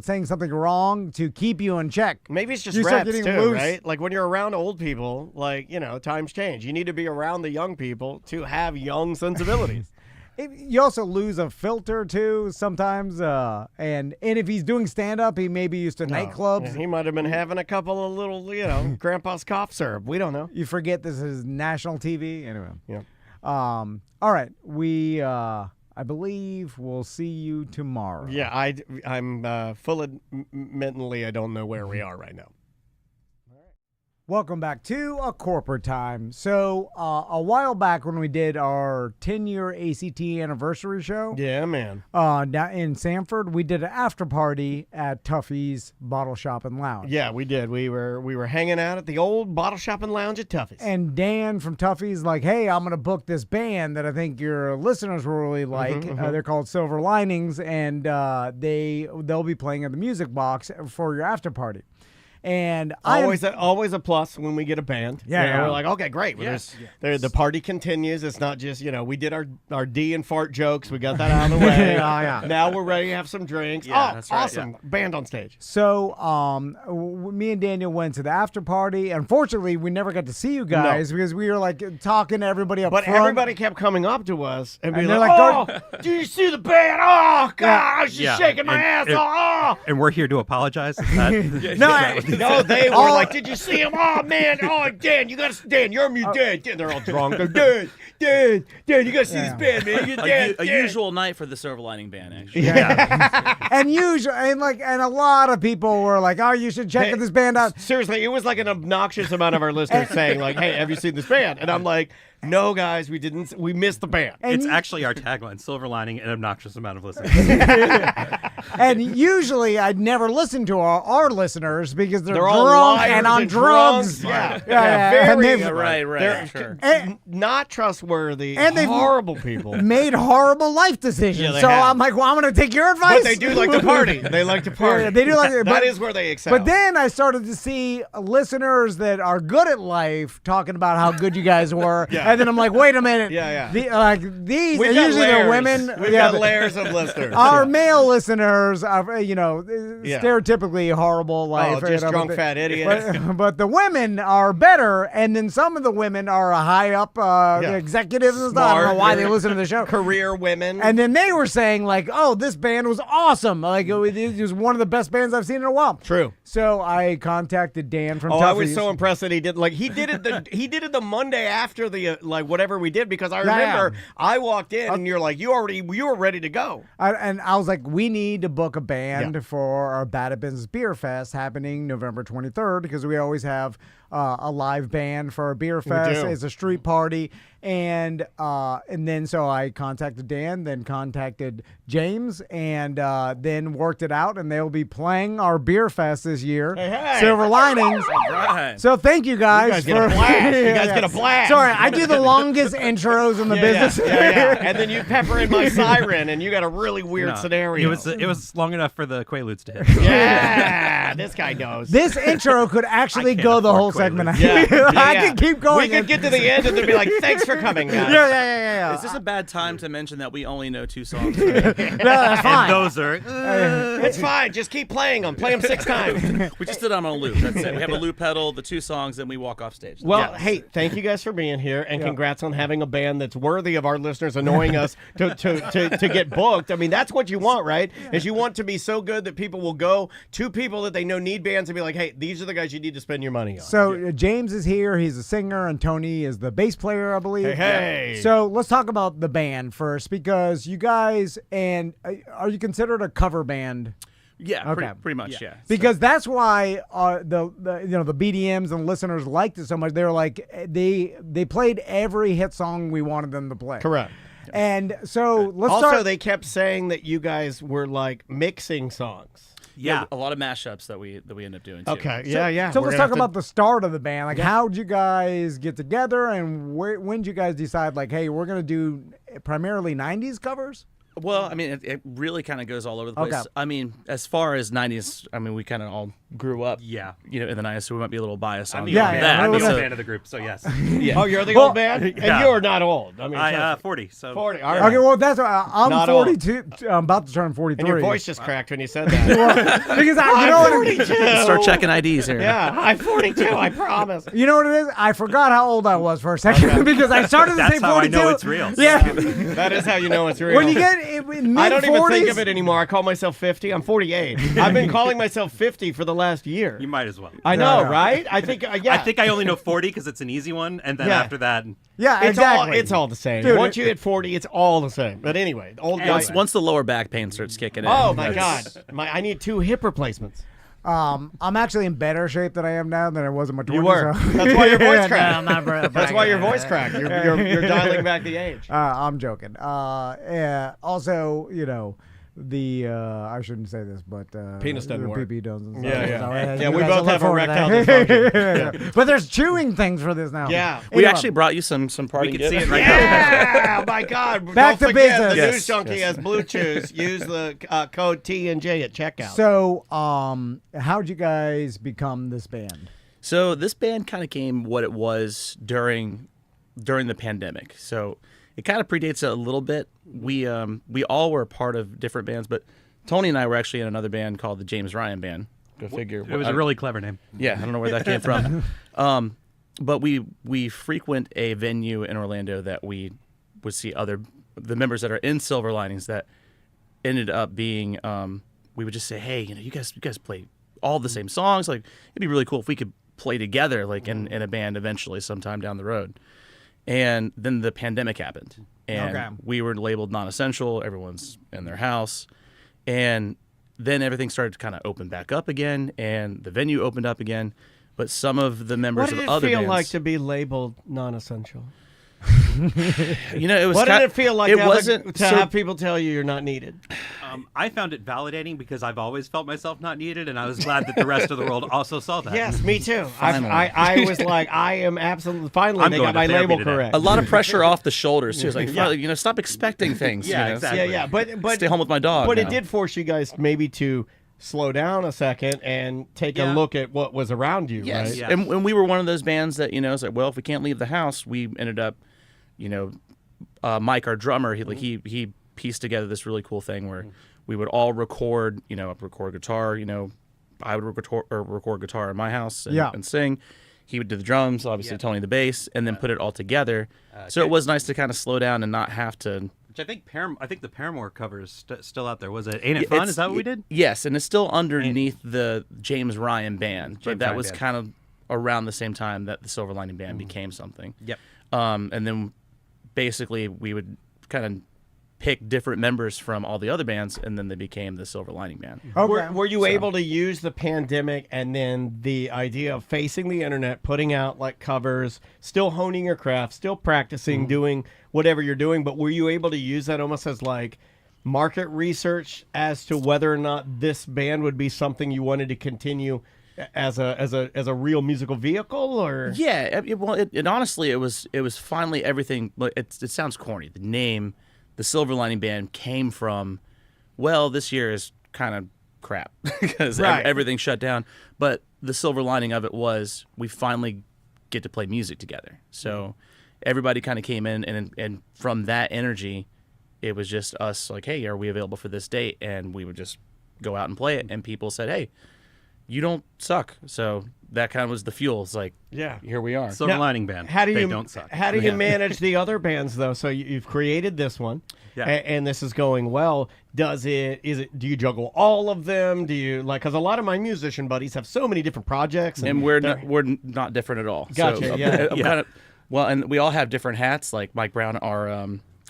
saying something wrong to keep you in check. Maybe it's just You start reps getting too, loose. right? Like when you're around old people, like, times change. You need to be around the young people to have young sensibilities. You also lose a filter too sometimes, and if he's doing stand up, he may be used to nightclubs. Yeah, he might have been having a couple of little, grandpa's cough syrup. We don't know. You forget this is national TV. Anyway. Yeah. All right. We, I believe we'll see you tomorrow. Yeah, I'm full of mentally. I don't know where we are right now. Welcome back to A Corporate Time. So, a while back when we did our 10-year ACT anniversary show, Yeah, man. down in Sanford, we did an after party at Tuffy's Bottle Shop and Lounge. Yeah, we did. We were hanging out at the old bottle shop and lounge at Tuffy's. And Dan from Tuffy's like, hey, I'm going to book this band that I think your listeners will really like. They're called Silver Linings, and they'll be playing at the Music Box for your after party. And always a plus when we get a band. Yeah. We're like, okay, great. Well, the party continues. It's not just, we did our D and fart jokes. We got that out of the way. Now we're ready to have some drinks. Yeah, that's right, awesome. Band on stage. So me and Daniel went to the after party. Unfortunately, we never got to see you guys because we were like talking to everybody up But front. everybody kept coming up to us and being they're like, like, oh, do you see the band? Oh, God, she's shaking my ass. And we're here to apologize. Is that, No, they were like, did you see him? Oh, man. Oh, Dan, you're a mute. Dan, they're all drunk. Dan, you got to see this band, man. A usual night for the Silver Lining Band, actually. Yeah. and a lot of people were like, oh, you should check this band out. Seriously, it was like an obnoxious amount of our listeners saying, like, hey, have you seen this band? And I'm like, no, guys, we didn't. We missed the band. it's actually our tagline: Silver Lining, an obnoxious amount of listeners. And usually I'd never listen to our listeners because they're all drunk liars and on and drugs. drunks. And Very, they've Right, sure. not trustworthy, And they've horrible people. made horrible life decisions. Yeah, they so have. I'm like, well, I'm going to take your advice. But they do like to party. They like to party. Yeah, they do like That is where they excel. But then I started to see listeners that are good at life talking about how good you guys were. Yeah. And then I'm like, wait a minute. Yeah. These, We've and got usually layers. they're women. We've got layers of listeners. Our male listeners are, stereotypically horrible life. just drunk fat idiots. But the women are better, and then some of the women are high up executives and stuff. I don't know why they listen to the show. Career women. And then they were saying like, "Oh, this band was awesome! Like it was one of the best bands I've seen in a while." True. So I contacted Dan from. Oh, Tuffy's. I was so impressed that he did it the Monday after the whatever we did, because I remember I walked in and you're like, you were ready to go. And I was like, we need to book a band for our Bad at Business Beer Fest happening November 23rd, because we always have a live band for our beer fest. It's a street party. And then so I contacted Dan, then contacted James, and then worked it out, and they'll be playing our beer fest this year. Hey. Silver Linings. Right. So thank you guys. You guys get a blast. You guys get a blast. Sorry, I do the longest intros in the business. Yeah. And then you pepper in my siren, and you got a really weird scenario. It was long enough for the Quaaludes to hit. So. Yeah, this guy knows. This intro could actually go the whole segment. I could keep going. We could get to the end and then be like, "Thanks for coming, guys." Yeah. Is this a bad time to mention that we only know 2 songs? No, that's fine. And those are. It's fine. Just keep playing them. Play them 6 times. We just did them on a loop. That's it. We have a loop pedal, the 2 songs, then we walk off stage. Well, hey, thank you guys for being here, and congrats on having a band that's worthy of our listeners annoying us to get booked. I mean, that's what you want, right? Is you want to be so good that people will go to people that they know need bands and be like, hey, these are the guys you need to spend your money on. So James is here. He's a singer, and Tony is the bass player, I believe. Hey. So let's talk about the band first, because you guys, and are you considered a cover band? Yeah, Okay. pretty much, yeah. Because that's why the BDMs and listeners liked it so much. They were like, they played every hit song we wanted them to play. Correct. And so let's also, start. they kept saying that you guys were like mixing songs. Yeah, a lot of mashups that we end up doing too. Okay, yeah. So We're let's gonna talk about the start of the band. Like, how'd you guys get together, and when did you guys decide, like, hey, we're gonna do primarily '90s covers? Well, I mean, it really kind of goes all over the place. Okay. I mean, as far as 90s, I mean, we kind of all grew up, in the 90s, so we might be a little biased on I'm the Yeah, old yeah, man. I'm no, the no. old man of the group, so yes. Oh, you're the old man? And Yeah. you're not old. I mean, I 40. So 40. All right. Okay, well, that's I'm Not old. 42. I'm about to turn 43. And your voice just cracked when you said that. because you know I'm what? 42. Start checking IDs here. Yeah, I'm 42, I promise. You know what it is? I forgot how old I was for a second because I started to That's say how 42. I know it's real. Yeah. That is how you know it's real. When you get in I don't even think mid-40s, of it anymore. I call myself 50. I'm 48. I've been calling myself 50 for the last year. you might as well. I know, Yeah. right? I think, yeah. I think I only know 40 because it's an easy one, and then Yeah. after that, yeah, it's exactly. it's all the same. Dude, Once you hit 40, it's all the same. But anyway, the old guy. Once the lower back pain starts kicking in. Oh my God! I need 2 hip replacements. I'm actually in better shape than I am now than I was in my 20s. You were. so- That's why your voice No, cracked. I'm not That's why your voice cracked. You're dialing back the age. I'm joking. Also, I shouldn't say this, but Penis doesn't the work. PP doesn't. Yeah. You We guys both look have forward to erectile that. dysfunction. Yeah. But there's chewing things for this now. Yeah. We Anyway, actually brought you some party we can see gifts. it right now. Yeah, my God. Back Don't to forget, business. The Yes, News Junkie has Blue Chews. Use the code T&J at checkout. So, how'd you guys become this band? So this band kind of came what it was during the pandemic. So it kind of predates it a little bit. We all were part of different bands, but Tony and I were actually in another band called the James Ryan Band. Go figure. it was a really clever name. Yeah, I don't know where that came from. But we frequent a venue in Orlando that we would see the members that are in Silver Linings that ended up being we would just say, hey, you guys play all the same songs. Like, it'd be really cool if we could play together, like in a band eventually sometime down the road. And then the pandemic happened, and we were labeled non-essential. Everyone's in their house. And then everything started to kind of open back up again, and the venue opened up again. But some of the members what did of it other feel bands, like to be labeled non-essential? it was. What did it feel like It to, wasn't to have people tell you you're not needed? I found it validating because I've always felt myself not needed, and I was glad that the rest of the world also saw that. Yes, me too. Finally. I was like, I am absolutely. Finally, I'm they going got my to therapy label today. correct. a lot of pressure off the shoulders too. It's like, finally, stop expecting things. Yeah, exactly. Yeah, but Stay home with my dog. But now. it did force you guys maybe to slow down a second and take a Yeah. look at what was around you, Yes. right? Yeah. And we were one of those bands that, it's like, well, if we can't leave the house, we ended up, Mike, our drummer, he pieced together this really cool thing where we would all record, record guitar, I would record guitar in my house and sing. He would do the drums, obviously Tony the bass, and then put it all together. So it was nice to kind of slow down and not have to. Which I think the Paramore cover is still out there. Was it Ain't It Fun? Is that what we did? Yes, and it's still underneath the James Ryan Band. But that Ryan was Band. kind of around the same time that the Silver Lining Band became something. Yep. And then basically we would kind of pick different members from all the other bands, and then they became the Silver Lining Band. Okay. Were you able to use the pandemic and then the idea of facing the internet, putting out like covers, still honing your craft, still practicing, doing whatever you're doing, but were you able to use that almost as like market research as to whether or not this band would be something you wanted to continue as a real musical vehicle, or Yeah, it honestly, it was finally everything. It sounds corny. The name, the Silver Lining Band, came from, well, this year is kind of crap because everything shut down. But the silver lining of it was we finally get to play music together. So everybody kind of came in, and from that energy, it was just us like, hey, are we available for this date? And we would just go out and play it, and people said, hey, you don't suck. So that kind of was the fuel. It's like, here we are. Silver Lining Band. They don't suck. How do you manage the other bands though? So you've created this one, and this is going well. Do you juggle all of them? Do you because a lot of my musician buddies have so many different projects, and we're not different at all. Gotcha. So, yeah. And we all have different hats. Like Mike Brown,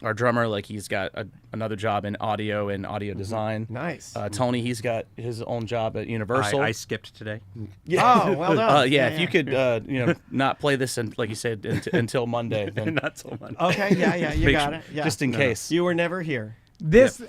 our drummer, like he's got another job in audio and audio design. Nice. Tony, he's got his own job at Universal. I skipped today. Yeah. Oh, well done. If you could, not play this and like you said until Monday. Then. Not till Monday. Okay. Yeah. You got it. Yeah. Just in case. You were never here. This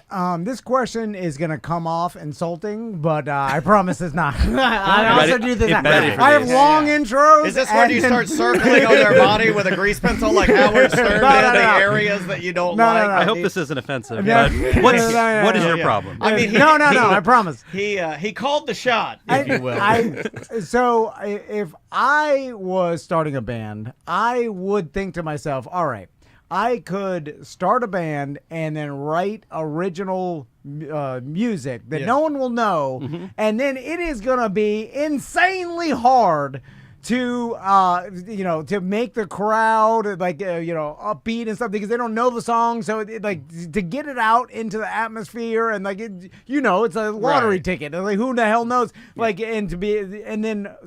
question is gonna come off insulting, but I promise it's not. I also do this. I have long intros. Is this when you start circling on their body with a grease pencil like Howard Stern did? The areas that you don't like. I hope this isn't offensive. But what is your problem? I mean, no. I promise. He called the shot, if you will. So if I was starting a band, I would think to myself, all right, I could start a band and then write original music that no one will know, and then it is going to be insanely hard to to make the crowd upbeat and stuff because they don't know the song. So to get it out into the atmosphere and it's a lottery ticket. Like who the hell knows?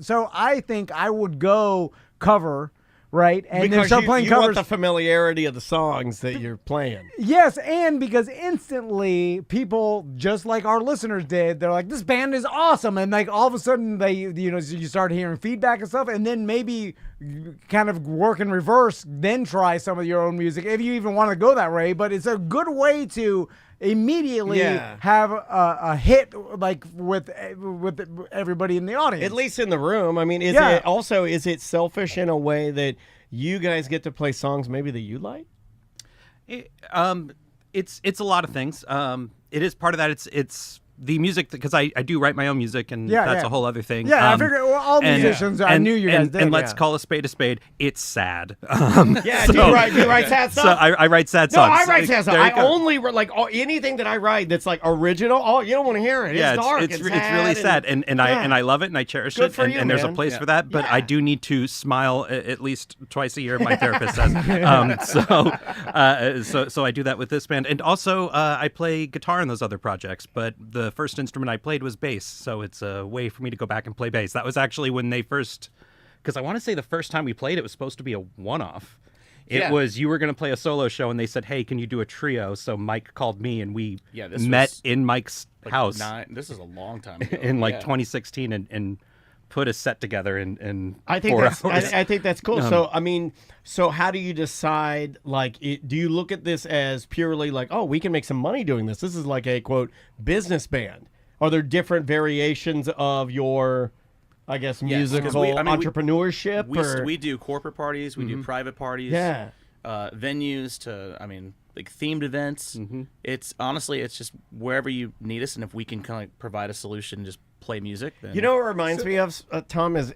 So I think I would go cover. Right, and because then start playing you covers. Want the familiarity of the songs that you're playing. Yes, and because instantly people, just like our listeners did, they're like, "This band is awesome," and all of a sudden you start hearing feedback and stuff, and then maybe kind of work in reverse, then try some of your own music if you even want to go that way. But it's a good way to immediately have a hit with everybody in the audience. At least in the room. I mean, is it selfish in a way that you guys get to play songs maybe that you like? It's a lot of things. It is part of that. It's the music because I do write my own music and that's a whole other thing. Yeah, I figured all musicians. I knew you guys did. And let's call a spade a spade. It's sad. Do you write sad stuff? So I write sad songs. No, I write sad stuff. I only anything that I write that's original. Oh, you don't want to hear it. It's dark. It's really sad, and I love it and I cherish it. For you, and there's a place for that. But I do need to smile at least twice a year. My therapist says. So I do that with this band, and also I play guitar in those other projects. But the first instrument I played was bass, so it's a way for me to go back and play bass. That was actually when they first, because I want to say the first time we played, it was supposed to be a one-off. It was you were going to play a solo show, and they said, "Hey, can you do a trio?" So Mike called me, and we met in Mike's house. This is a long time ago. In 2016, and put a set together in I think 4 hours. I think that's cool. So how do you decide? Do you look at this as purely we can make some money doing this? This is like a quote business band. Are there different variations of your, I guess, musical entrepreneurship? We do corporate parties, we do private parties, venues to, themed events. It's honestly, it's just wherever you need us, and if we can kind of provide a solution, just play music. Then... You know what it reminds me of, Tom, is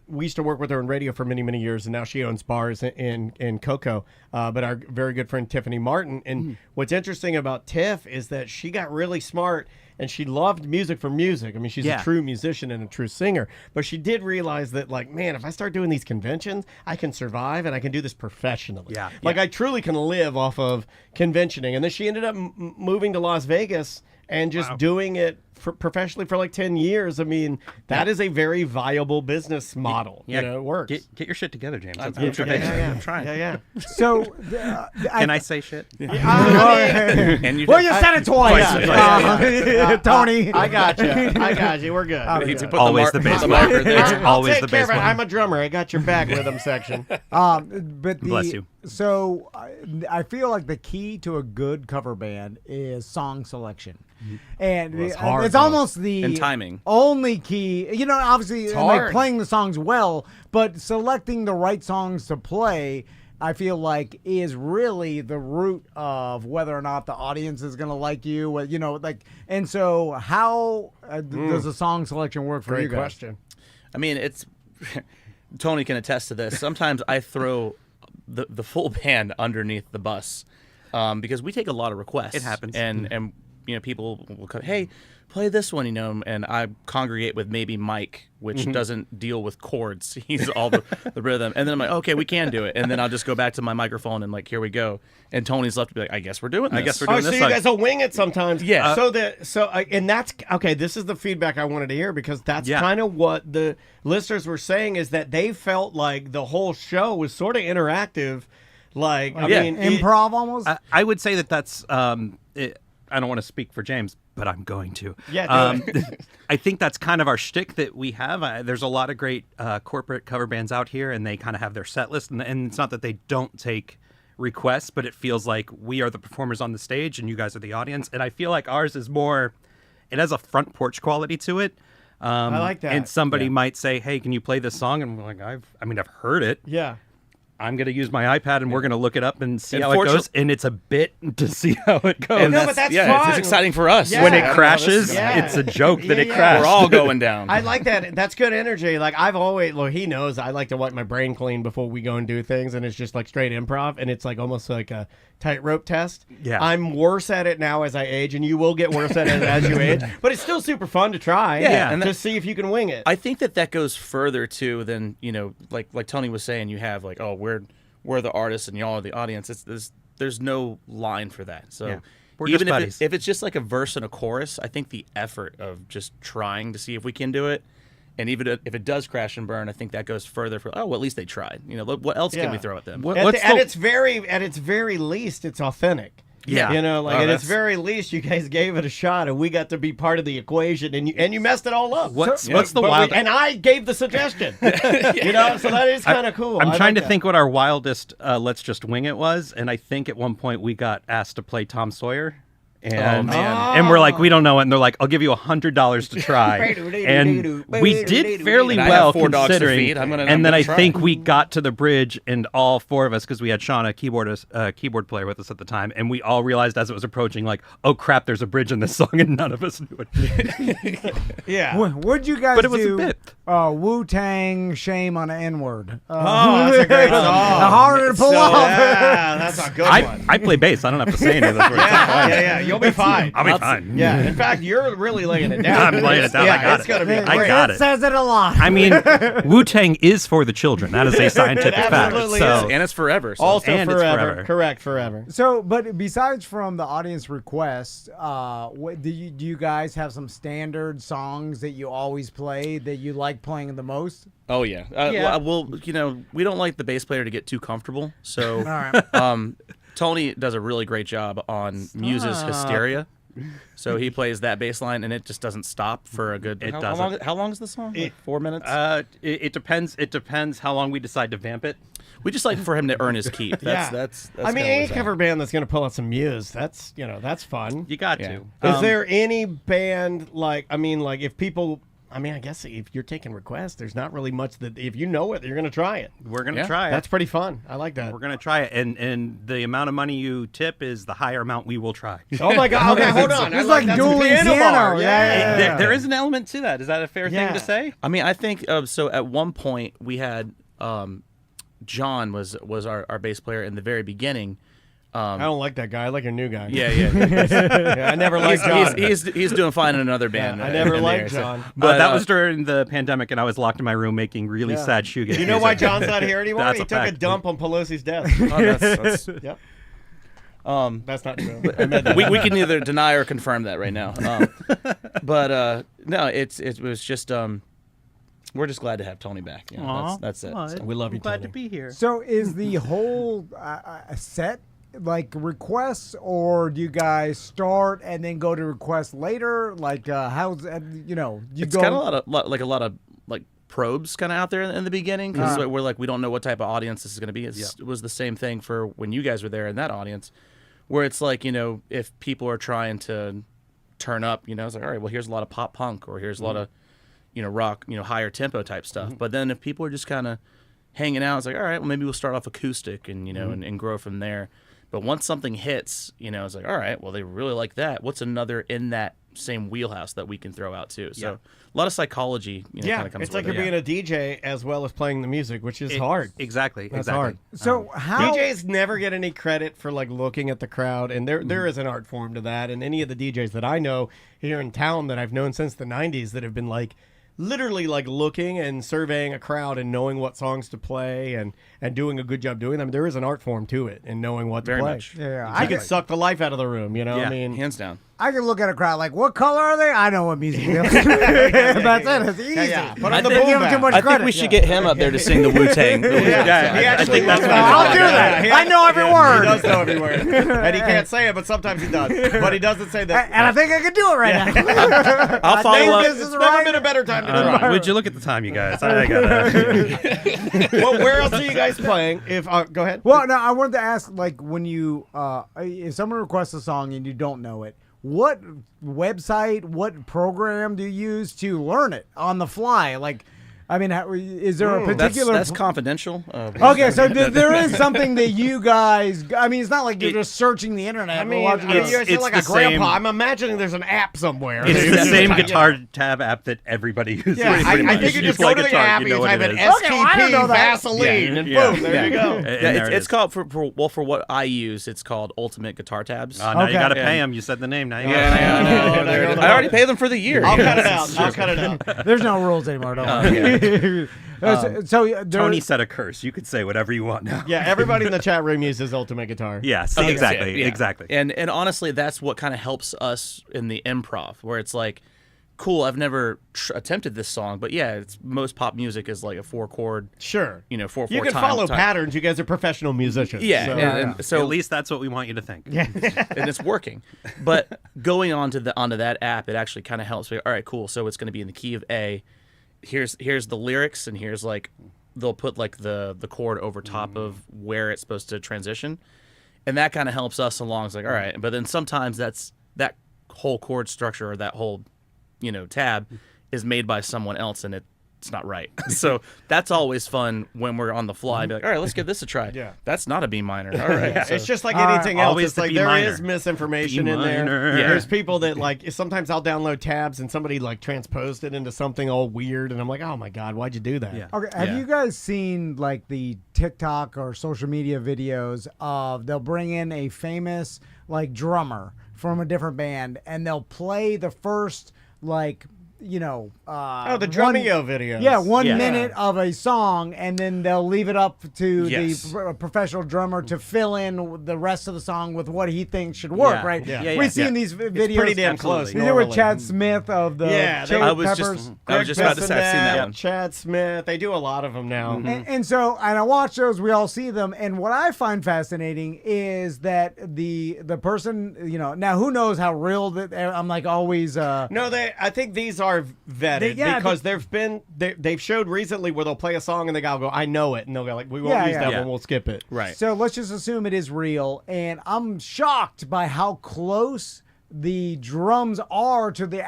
we used to work with her in radio for many, many years, and now she owns bars in Cocoa. But our very good friend Tiffany Martin, and what's interesting about Tiff is that she got really smart. And she loved music for music. I mean, she's a true musician and a true singer. But she did realize that, if I start doing these conventions, I can survive and I can do this professionally. I truly can live off of conventioning. And then she ended up moving to Las Vegas and just doing it professionally for 10 years. I mean, that is a very viable business model. It works. Get your shit together, James. I'm trying. Yeah. So, can I say shit? You said it twice. Tony. I got you. We're good. Always the bass player. It's always the bass player. I'm a drummer. I got your back, rhythm section. Bless you. So I feel like the key to a good cover band is song selection. And it's hard. hard. It's almost the and timing. only key. You know, obviously, and, like hard. playing the songs well, but selecting the right songs to play, I feel like is really the root of whether or not the audience is going to like you. You know, like, and so how does the song selection work for Great you guys? question. I mean, it's Tony can attest to this. Sometimes I throw the full band underneath the bus because we take a lot of requests. It happens. And you know, people will come, hey, play this one, you know, and I congregate with maybe Mike, which doesn't deal with chords. He's all the rhythm. And then I'm like, okay, we can do it. And then I'll just go back to my microphone and like, here we go. And Tony's left to be like, I guess we're doing this. So you guys will wing it sometimes. Yeah. And that's okay. This is the feedback I wanted to hear because that's kind of what the listeners were saying is that they felt like the whole show was sort of interactive. Like, I mean, improv almost. I would say that that's. I don't want to speak for James, but I'm going to. Yeah. I think that's kind of our shtick that we have. There's a lot of great corporate cover bands out here, and they kind of have their set list. And it's not that they don't take requests, but it feels like we are the performers on the stage, and you guys are the audience. And I feel like ours is more. It has a front porch quality to it. I like that. And somebody might say, "Hey, can you play this song?" And we're like, I've heard it. Yeah. I'm going to use my iPad and we're going to look it up and see how it goes. And it's a bit to see how it goes. And No, but that's fun. It's exciting for us. Yeah. When it crashes, Yeah. it's a joke that it Yeah. crashed. We're all going down. I like that. That's good energy. Like I've always, he knows I like to wipe my brain clean before we go and do things, and it's just like straight improv, and it's like almost like a tightrope test. Yeah. I'm worse at it now as I age, and you will get worse at it as you age. But it's still super fun to try. Yeah, and and to see if you can wing it. I think that goes further too than, you know, like Tony was saying, you have like, oh, we're the artists and y'all are the audience. There's no line for that. So Yeah. We're even just if it's just like a verse and a chorus, I think the effort of just trying to see if we can do it, and even if it does crash and burn, I think that goes further for, oh, well, at least they tried. You know, what else can we throw at them? At its very least, it's authentic. Yeah. You know, like at its very least, you guys gave it a shot, and we got to be part of the equation, and you messed it all up. What's the wild? And I gave the suggestion. You know, so that is kind of cool. I'm I trying like to think what our wildest let's just wing it was, and I think at one point we got asked to play Tom Sawyer. And, and we're like, we don't know it. And they're like, I'll give you $100 to try. And we did fairly And I well have 4 dogs to considering. feed. I'm And gonna then I try. think we got to the bridge, and all 4 of us, because we had Sean, a keyboard player with us at the time, and we all realized as it was approaching, like, oh crap, there's a bridge in this song, and none of us knew it. Yeah. What'd you guys But it was a do? bit. Wu-Tang, Shame on an N-word. Oh, that's a great song. Harder to pull off. Yeah, that's a good one. I play bass. I don't have to say any of those words. Yeah, you'll be fine. I'll be fine. Yeah, in fact, you're really laying it down. I'm laying it down. Yeah, I got it's it. gonna be I great. got It it. says it a lot. I mean, Wu-Tang is for the children. That is a scientific fact. absolutely So, and it's forever. So. Also And it's forever. forever. Correct, forever. So, but besides from the audience requests, what do you guys have some standard songs that you always play that you like playing the most? Oh yeah. Well, you know, we don't like the bass player to get too comfortable. So, All right. Tony does a really great job on Muse's Hysteria. So he plays that bass line, and it just doesn't stop for a good. It how doesn't. long? How long is the song? Like 4 minutes. it depends. It depends how long we decide to vamp it. We just like for him to earn his keep. That's I mean, kinda any what's cover up. band that's going to pull out some Muse, that's fun. You got Yeah. to. Is there any band like if people? I mean, I guess if you're taking requests, there's not really much that if you know it, you're going to try it. We're gonna Yeah. try it. That's pretty fun. I like that. We're gonna try it, and the amount of money you tip is the higher amount we will try. Oh my God! Okay, hold on. It's like that's a dueling piano piano. bar. Yeah. There is an element to that. Is that a fair Yeah. thing to say? I mean, I think so. At one point, we had John was our bass player in the very beginning. I don't like that guy. I like your new guy. Yeah. Yeah, I never liked John. he's doing fine in another band. I never in liked there, John. But That was during the pandemic, and I was locked in my room making really sad shoegaze. You know why music. John's not here anymore? That's He a took a fact. dump on Pelosi's desk. that's Yep. um. That's not true. I meant that. we can neither deny or confirm that right now. But no, it was just we're just glad to have Tony back. You know, that's it. Well, So. We love you, Glad Tony. to be here. So is the whole set like requests, or do you guys start and then go to requests later? Like how's you know you It's go kind of a lot of probes kind of out there in the beginning because we're like we don't know what type of audience this is going to be. It was the same thing for when you guys were there in that audience, where it's like, you know, if people are trying to turn up. It's like, all right, well, here's a lot of pop punk, or here's a lot of rock, higher tempo type stuff. But then if people are just kind of hanging out, it's like, all right, well, maybe we'll start off acoustic and and grow from there. But once something hits, it's like, all right, well, they really like that. What's another in that same wheelhouse that we can throw out too? So a lot of psychology, kind of comes it's like you're being a DJ as well as playing the music, which is hard. Exactly. That's hard. So how DJs never get any credit for like looking at the crowd, and there is an art form to that. And any of the DJs that I know here in town that I've known since the 90s that have been like literally like looking and surveying a crowd and knowing what songs to play and doing a good job doing them. There is an art form to it and knowing what to play. Much. Yeah, I could suck the life out of the room, I mean, hands down. I can look at a crowd like, what color are they? I know what music they like. That's it. It's easy. Put on the They boom give him too bap. much I think credit. we should get him up there to sing the Wu-Tang. I think that's what I'll do that. I know every word. He does know every word. And he can't say it, but sometimes he does. But he doesn't say that. And I think I can do it right now. I'll follow up. It's never been a better time to try. Would you look at the time, you guys? I gotta. Well, where else are you guys playing? Go ahead. Well, no, I wanted to ask, like, when you, if someone requests a song and you don't know it, what website, what program do you use to learn it on the fly? Like, I mean, is there a particular... That's confidential. Okay, so there is something that you guys... I mean, it's not like you're just searching the internet. I mean, it's like the a grandpa. same- I'm imagining there's an app somewhere. It's the same Yeah. guitar tab app that everybody uses. Yeah, pretty I much. think you just play go to the guitar, app, you you know what type it in is. Okay, well, I don't know STP that. Vaseline, and Yeah. boom, there you go. And Yeah, there it it's is. called for what I use. It's called Ultimate Guitar Tabs. Now you Okay. gotta pay them. You said the name. Now you gotta Yeah, pay 'em. I already paid them for the year. I'll cut it out. I'll cut it out. There's no rules anymore, don't worry. So Tony said a curse. You could say whatever you want now. Yeah, everybody in the chat room uses Ultimate Guitar. Yes, Okay, exactly, yeah. exactly. And honestly, that's what kind of helps us in the improv, where it's like, cool, I've never attempted this song, but yeah, most pop music is like a 4-chord, Sure. 4/4 You can time. follow patterns. You guys are professional musicians. Yeah, So. and so At least that's what we want you to think. and it's working. But going onto that app, it actually kind of helps me. All right, cool. So it's going to be in the key of A. Here's the lyrics, and here's like they'll put like the chord over top of where it's supposed to transition, and that kind of helps us along. It's like, all right, but then sometimes that whole chord structure or that whole tab is made by someone else, and it's not right. So that's always fun when we're on the fly. Be like, all right, let's give this a try. Yeah. That's not a B minor. All right. Yeah, so- it's just like anything else. Always It's the like B there minor. is misinformation B in there. minor. Yeah. There's people that like sometimes I'll download tabs and somebody like transposed it into something all weird, and I'm like, oh my god, why'd you do that? Yeah. Okay, have you guys seen like the TikTok or social media videos of they'll bring in a famous like drummer from a different band and they'll play the first like the Drumeo videos. Yeah, 1 Yeah. minute of a song, and then they'll leave it up to Yes. the professional drummer to fill in the rest of the song with what he thinks should work. Yeah. Right? Yeah. Yeah, We've yeah. seen Yeah. these videos. pretty damn Absolutely. close. You know, with normally. Chad Smith of the Yeah, Chili I was Peppers. just about to say I've seen that one. Chad Smith. They do a lot of them now. And so, and I watch those, we all see them, and what I find fascinating is that the person, now who knows how real that I'm like always. No, I think these are vetted because they've showed recently where they'll play a song and the guy will go, I know it, and they'll go like, we won't use that one, we'll skip it. Right. So let's just assume it is real, and I'm shocked by how close the drums are to the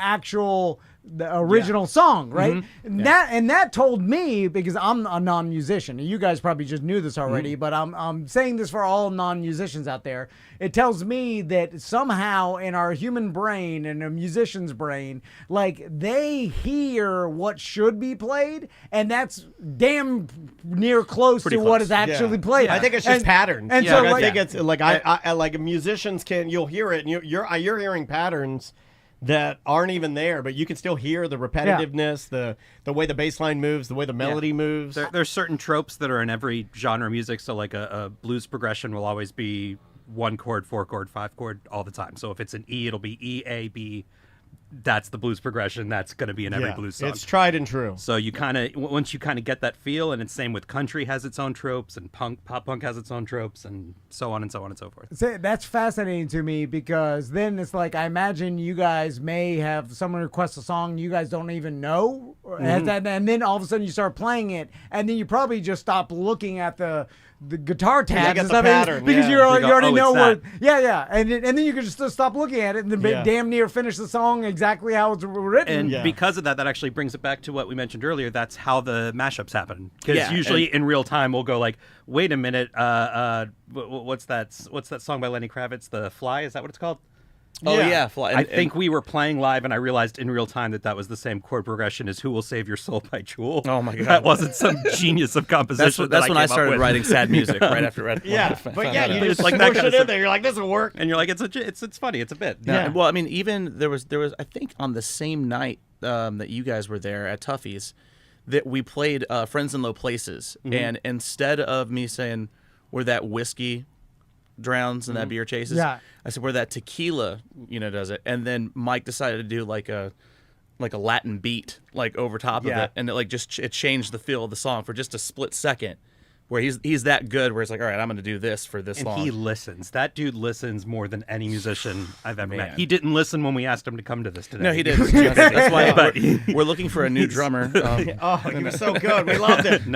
original song, right? That told me, because I'm a non-musician, and you guys probably just knew this already, but I'm saying this for all non-musicians out there. It tells me that somehow in our human brain and a musician's brain, like they hear what should be played, and that's damn near close to what is actually played. I think it's just patterns. And so so I think it's like I like musicians you'll hear it, and you're hearing patterns that aren't even there, but you can still hear the repetitiveness, the way the bass line moves, the way the melody moves. There's certain tropes that are in every genre of music. So like a blues progression will always be 1 chord, 4 chord, 5 chord all the time. So if it's an E, it'll be E, A, B. That's the blues progression. That's going to be in every blues song. It's tried and true. So you once you kind of get that feel, and it's same with country has its own tropes, and pop punk has its own tropes, and so on and so on and so forth. That's fascinating to me, because then it's like I imagine you guys may have someone request a song you guys don't even know and then all of a sudden you start playing it, and then you probably just stop looking at the guitar tabs and stuff pattern, because you go, already know where. that. Yeah, and then you can just stop looking at it and then damn near finish the song exactly how it's written. And because of that, that actually brings it back to what we mentioned earlier. That's how the mashups happen. Because usually in real time we'll go like, wait a minute, what's that song by Lenny Kravitz, The Fly? Is that what it's called? Oh yeah, Fly. I think we were playing live, and I realized in real time that was the same chord progression as "Who Will Save Your Soul" by Jewel. Oh my god, that wasn't some genius of composition. That's when I started with. writing sad music right after Red. Yeah, but yeah, you just like push it in there. You're like, this will work, and you're like, it's funny, it's a bit. Yeah. Well, I mean, even there was I think on the same night that you guys were there at Tuffy's, that we played "Friends in Low Places," and instead of me saying where that whiskey drowns and that beer chases, I said where that tequila does it, and then Mike decided to do like a Latin beat like over top of it, and it changed the feel of the song for just a split second, where he's that good where it's like, all right, I'm going to do this for this long. He listens. That dude listens more than any musician I've ever met. He didn't listen when we asked him to come to this today. No, he didn't. That's why we're looking for a new drummer. He was so good. We loved it.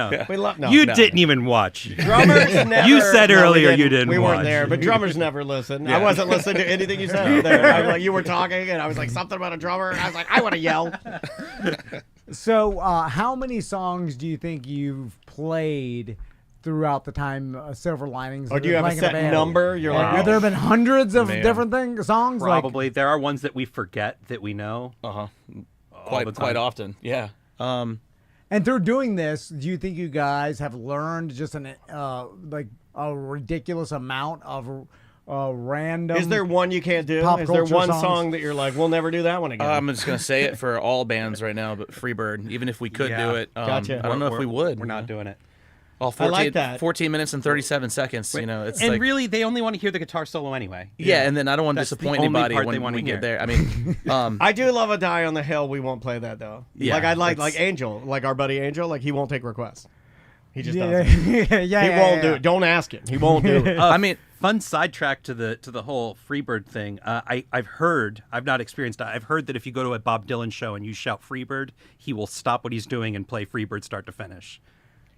You didn't even watch. Drummers never. You said earlier you didn't. We watch. weren't there, but drummers never listen. I wasn't listening to anything you said there. I was like, you were talking, and I was like, something about a drummer. And I was like, I want to yell. So, how many songs do you think you've played throughout the time Silver Linings? Or do you have a set number? You're like, have there been hundreds of different songs? Probably. There are ones that we forget that we know. Quite often. Yeah. And through doing this, do you think you guys have learned just a ridiculous amount of random? Is there one you can't do? Is there one song that you're like, we'll never do that one again? I'm just gonna say it for all bands right now, but Freebird. Even if we could do it, Gotcha. I don't know if we would. We're not doing it. All 14, I like that. 14 minutes and 37 seconds. It's and like, really, they only want to hear the guitar solo anyway. Yeah, and then I don't want to That's disappoint the only anybody part they when wanna we hear. get there. I mean, I do love a Die on the Hill. We won't play that though. Yeah, like I like Angel, like our buddy Angel. Like he won't take requests. He just yeah, doesn't. yeah, He won't do it. Don't ask him. He won't do it. I mean, fun sidetrack to the whole Freebird thing. I've heard, I've not experienced it. I've heard that if you go to a Bob Dylan show and you shout Freebird, he will stop what he's doing and play Freebird start to finish,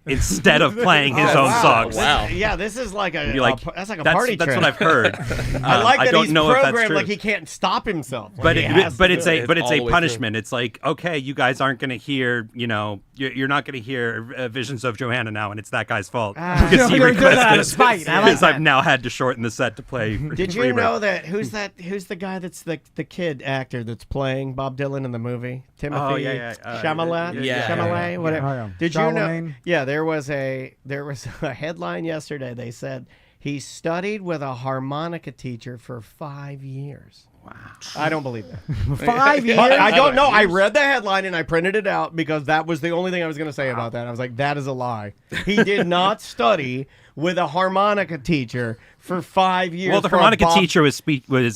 instead of playing his own songs. Wow. Yeah, this is like a that's like a that's, party That's trick. what I've heard. I like that I don't he's know if that's programmed true. like he can't stop himself. Like But he has to it's do it. a all the way punishment. It's like, okay, you guys aren't going to hear, you're not going to hear Visions of Johanna now, and it's that guy's fault because he You're doing that out requested of spite. I like because that. I've now had to shorten the set to play. Did you know that who's the guy that's the kid actor that's playing Bob Dylan in the movie? Timothy Chalamet? Chalamet, whatever. Oh, yeah. Did you know? Charlemagne? Yeah, there was a headline yesterday. They said he studied with a harmonica teacher for 5 years. Wow. I don't believe that. 5 years? I don't know. I read the headline and I printed it out because that was the only thing I was going to say about that. I was like, that is a lie. He did not study with a harmonica teacher for 5 years. Well, the harmonica teacher was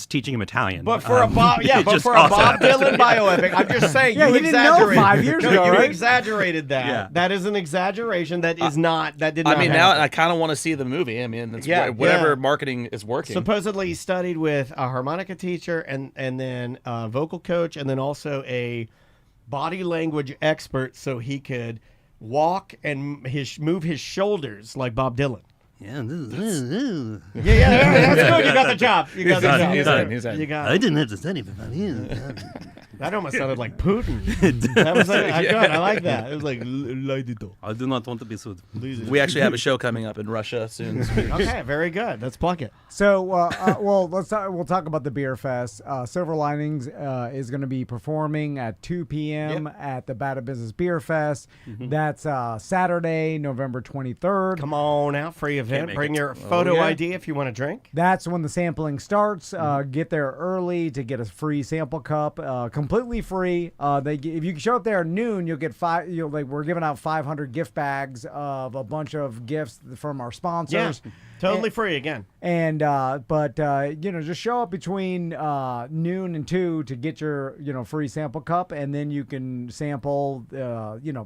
teaching him Italian. But for a Bob, but just for a also Bob happens. Dylan bioepic, I'm just saying Yeah, you he didn't know exaggerated. 5 years No, ago, you right? exaggerated that. Yeah. That is an exaggeration. That is not. That did not. I mean, now happen. I kind of want to see the movie. I mean, it's Yeah. marketing is working. Supposedly, he studied with a harmonica teacher and then a vocal coach, and then also a body language expert, so he could walk and move his shoulders like Bob Dylan. Yeah, That's good. You got the job. You got the job. He's in. You got I didn't have to study for 5 years. That almost sounded like Putin. That was good. I like that. It was like I do not want to be sued. We actually have a show coming up in Russia soon. Okay, very good. Let's plug it. So, we'll talk about the beer fest. Silver Linings is going to be performing at 2 p.m. at the Bad Business Beer Fest. That's Saturday, November 23rd. Come on out, free event. make Bring it. your photo yeah. ID if you want to drink. That's when the sampling starts. Get there early to get a free sample cup, completely free. If you show up there at noon, you'll get we're giving out 500 gift bags of a bunch of gifts from our sponsors. Yeah, totally free again. And just show up between noon and 2 to get your free sample cup, and then you can sample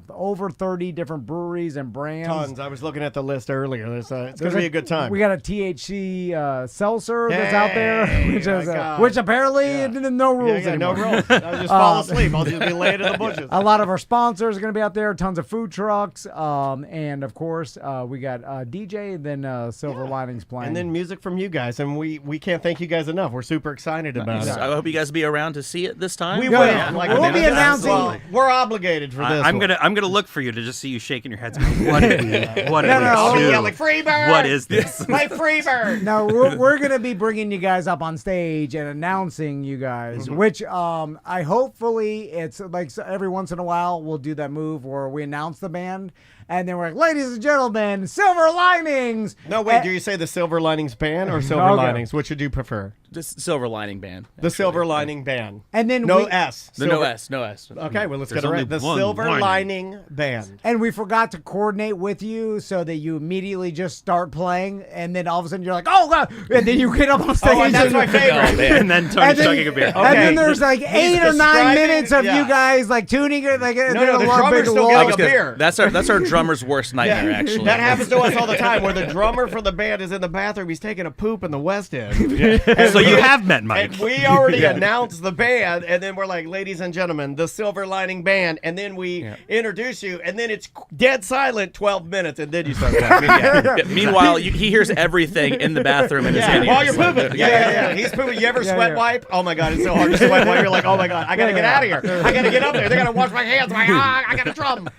over 30 different breweries and brands. Tons. I was looking at the list earlier. There's It's going to be a good time. We got a THC seltzer that's out there, which apparently no rules anymore. No rules. I'll just fall asleep. I'll just be laying in the bushes. A lot of our sponsors are going to be out there. Tons of food trucks, and of course we got DJ, then Silver Linings playing, and then music from you guys. And we can't thank you guys enough. We're super excited about it. I hope you guys will be around to see it this time. We will. Yeah. We'll be announcing. Well, we're obligated for this. I'm gonna look for you to just see you shaking your heads. What like Freebird. What is this? My Freebird. No, we're gonna be bringing you guys up on stage and announcing you guys, which I hopefully it's like every once in a while we'll do that move where we announce the band. And then we're like, ladies and gentlemen, Silver Linings. No, wait, do you say the Silver Linings Band or Silver Linings? Which would you prefer? The Silver Lining Band. The Silver Lining Band. And then no S. No S. Okay, well, let's There's get it only right. The one Silver lining. Lining Band. And we forgot to coordinate with you so that you immediately just start playing, and then all of a sudden you're like, oh, God. And then you get up on stage. And that's my favorite. And then Tony's chugging a beer. And then there's like 8 or 9 minutes of you guys like tuning it. Like, no, the drummer's still getting a beer. That's our drummer's worst nightmare. Actually, that happens to us all the time. Where the drummer for the band is in the bathroom, he's taking a poop in the West End. So you have met Mike. And we already announced the band, and then we're like, ladies and gentlemen, the Silver Lining Band, and then we introduce you, and then it's dead silent 12 minutes, and then you start talking. Meanwhile, he hears everything in the bathroom in his hand. While you're pooping. Yeah. He's pooping. You ever sweat wipe? Oh my God, it's so hard to sweat wipe. You're like, oh my God, I gotta get out of here. I gotta get up there. They gotta wash my hands. I gotta drum.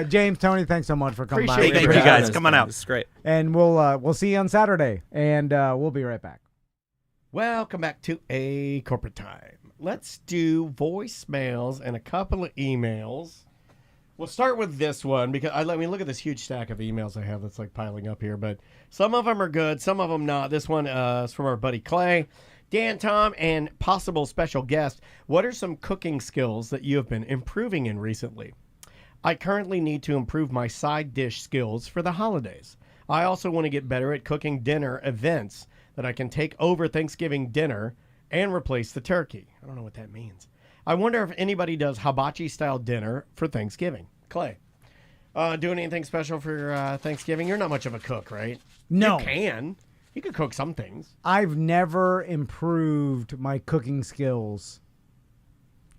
James, Tony, thanks so much for coming by. Thank you guys. Come on out. It's great. And we'll see you on Saturday, and we'll be right back. Welcome back to A Corporate Time. Let's do voicemails and a couple of emails. We'll start with this one because I mean, look at this huge stack of emails I have that's like piling up here, but some of them are good, some of them not. This one is from our buddy Clay. Dan, Tom, and possible special guest, what are some cooking skills that you have been improving in recently? I currently need to improve my side dish skills for the holidays. I also want to get better at cooking dinner events that I can take over Thanksgiving dinner and replace the turkey. I don't know what that means. I wonder if anybody does hibachi-style dinner for Thanksgiving. Clay, doing anything special for Thanksgiving? You're not much of a cook, right? No. You can. You could cook some things. I've never improved my cooking skills.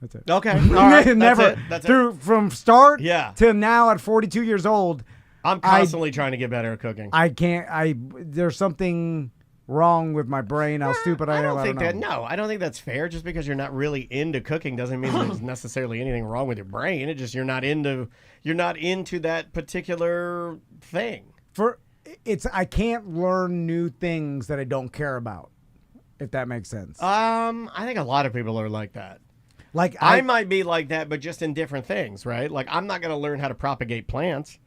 That's it. Okay. All right. Never. That's it. From start to now at 42 years old. I'm constantly trying to get better at cooking. I can't. There's something wrong with my brain. How stupid I am. I don't think that's fair. Just because you're not really into cooking doesn't mean there's necessarily anything wrong with your brain. It's just you're not into that particular thing. I can't learn new things that I don't care about. If that makes sense. I think a lot of people are like that. Like I might be like that, but just in different things, right? Like I'm not going to learn how to propagate plants.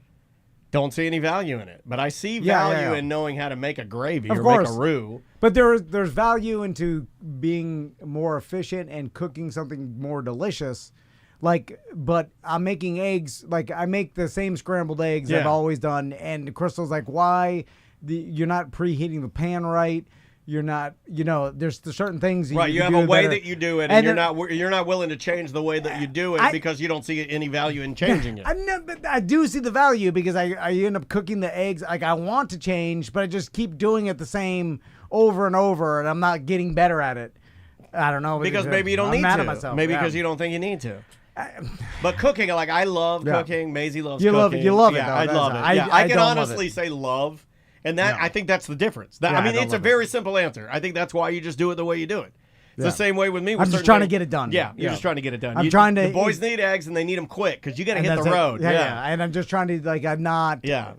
Don't see any value in it, but I see value in knowing how to make a gravy or make a roux. But there's value into being more efficient and cooking something more delicious. But I'm making eggs. Like I make the same scrambled eggs I've always done. And Crystal's like, why? You're not preheating the pan right. You're not, there's certain things. You have a way that you do it, and you're not willing to change the way that you do it because you don't see any value in changing it. I do see the value because I end up cooking the eggs. Like I want to change, but I just keep doing it the same over and over, and I'm not getting better at it. I don't know because maybe you don't need to. I'm mad at myself. Maybe because you don't think you need to. But cooking, like I love cooking. Maisie loves cooking. You love it. Yeah, I love it. I can honestly say love. And I think that's the difference. It's a very simple answer. I think that's why you just do it the way you do it. It's the same way with me. I'm just trying to get it done. Yeah, you're just trying to get it done. The boys need eggs and they need them quick because you got to hit the road. Yeah, and I'm just trying to I'm not. Yeah.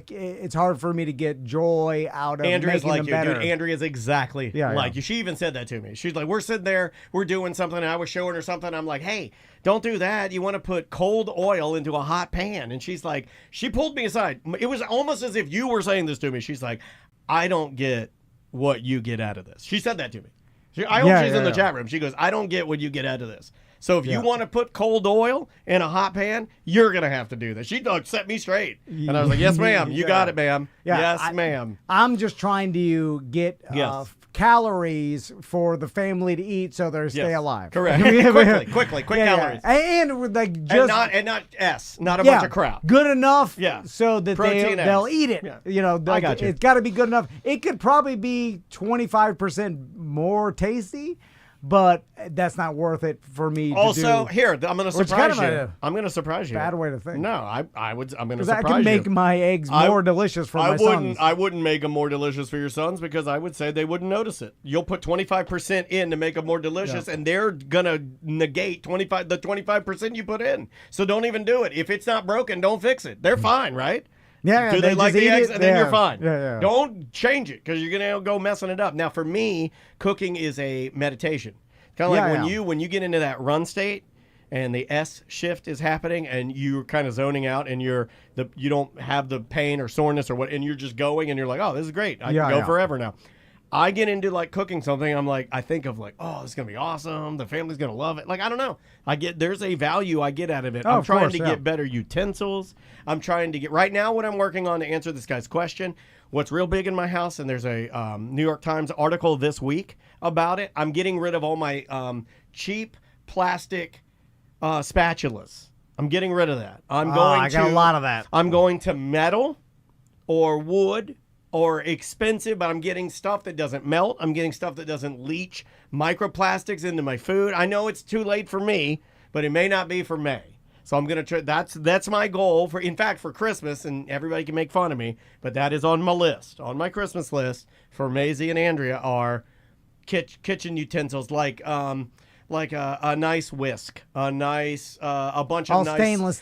It's hard for me to get joy out of Andrea's making like them you, better. dude. Andrea's exactly like you. She even said that to me. She's like, we're sitting there, we're doing something, and I was showing her something. I'm like, hey, don't do that. You want to put cold oil into a hot pan. And she's like, she pulled me aside. It was almost as if you were saying this to me. She's like, I don't get what you get out of this. She said that to me. I hope she's in the chat room. She goes, I don't get what you get out of this. So if you want to put cold oil in a hot pan, you're going to have to do this. She set me straight. And I was like, yes, ma'am. You got it, ma'am. Yes, ma'am. I'm just trying to get calories for the family to eat so they stay alive. Correct. quick calories. And like just and not not a bunch of crap. Good enough Yeah. so that they'll eat it. Yeah. You know, I got you. It's got to be good enough. It could probably be 25% more tasty, but that's not worth it for me Also, to do. here, I'm going to surprise kind of you. I'm going to surprise you. Bad way to think. No, I'm going to surprise you. Because I can make my eggs more delicious for my sons. I wouldn't make them more delicious for your sons because I would say they wouldn't notice it. You'll put 25% in to make them more delicious, and they're going to negate the 25% you put in. So don't even do it. If it's not broken, don't fix it. They're fine, right? Yeah, do they like the eggs? And then you're fine. Yeah. Don't change it because you're going to go messing it up. Now, for me, cooking is a meditation. Kind of like when you get into that run state and the S shift is happening and you're kind of zoning out and you don't have the pain or soreness or what, and you're just going and you're like, oh, this is great. I can go forever now. I get into like cooking something. I'm like, I think of like, oh, this is going to be awesome. The family's going to love it. Like, I don't know. there's a value I get out of it. I'm trying to get better utensils. I'm trying to get, right now what I'm working on to answer this guy's question, what's real big in my house, and there's a New York Times article this week about it. I'm getting rid of all my cheap plastic spatulas. I'm getting rid of that. I got a lot of that. I'm going to metal or wood or expensive, but I'm getting stuff that doesn't melt. I'm getting stuff that doesn't leach microplastics into my food. I know it's too late for me, but it may not be for May. So I'm gonna try. That's my goal for. In fact, for Christmas, and everybody can make fun of me, but that is on my list. On my Christmas list for Maisie and Andrea are kitchen utensils like a nice whisk, a bunch of nice stainless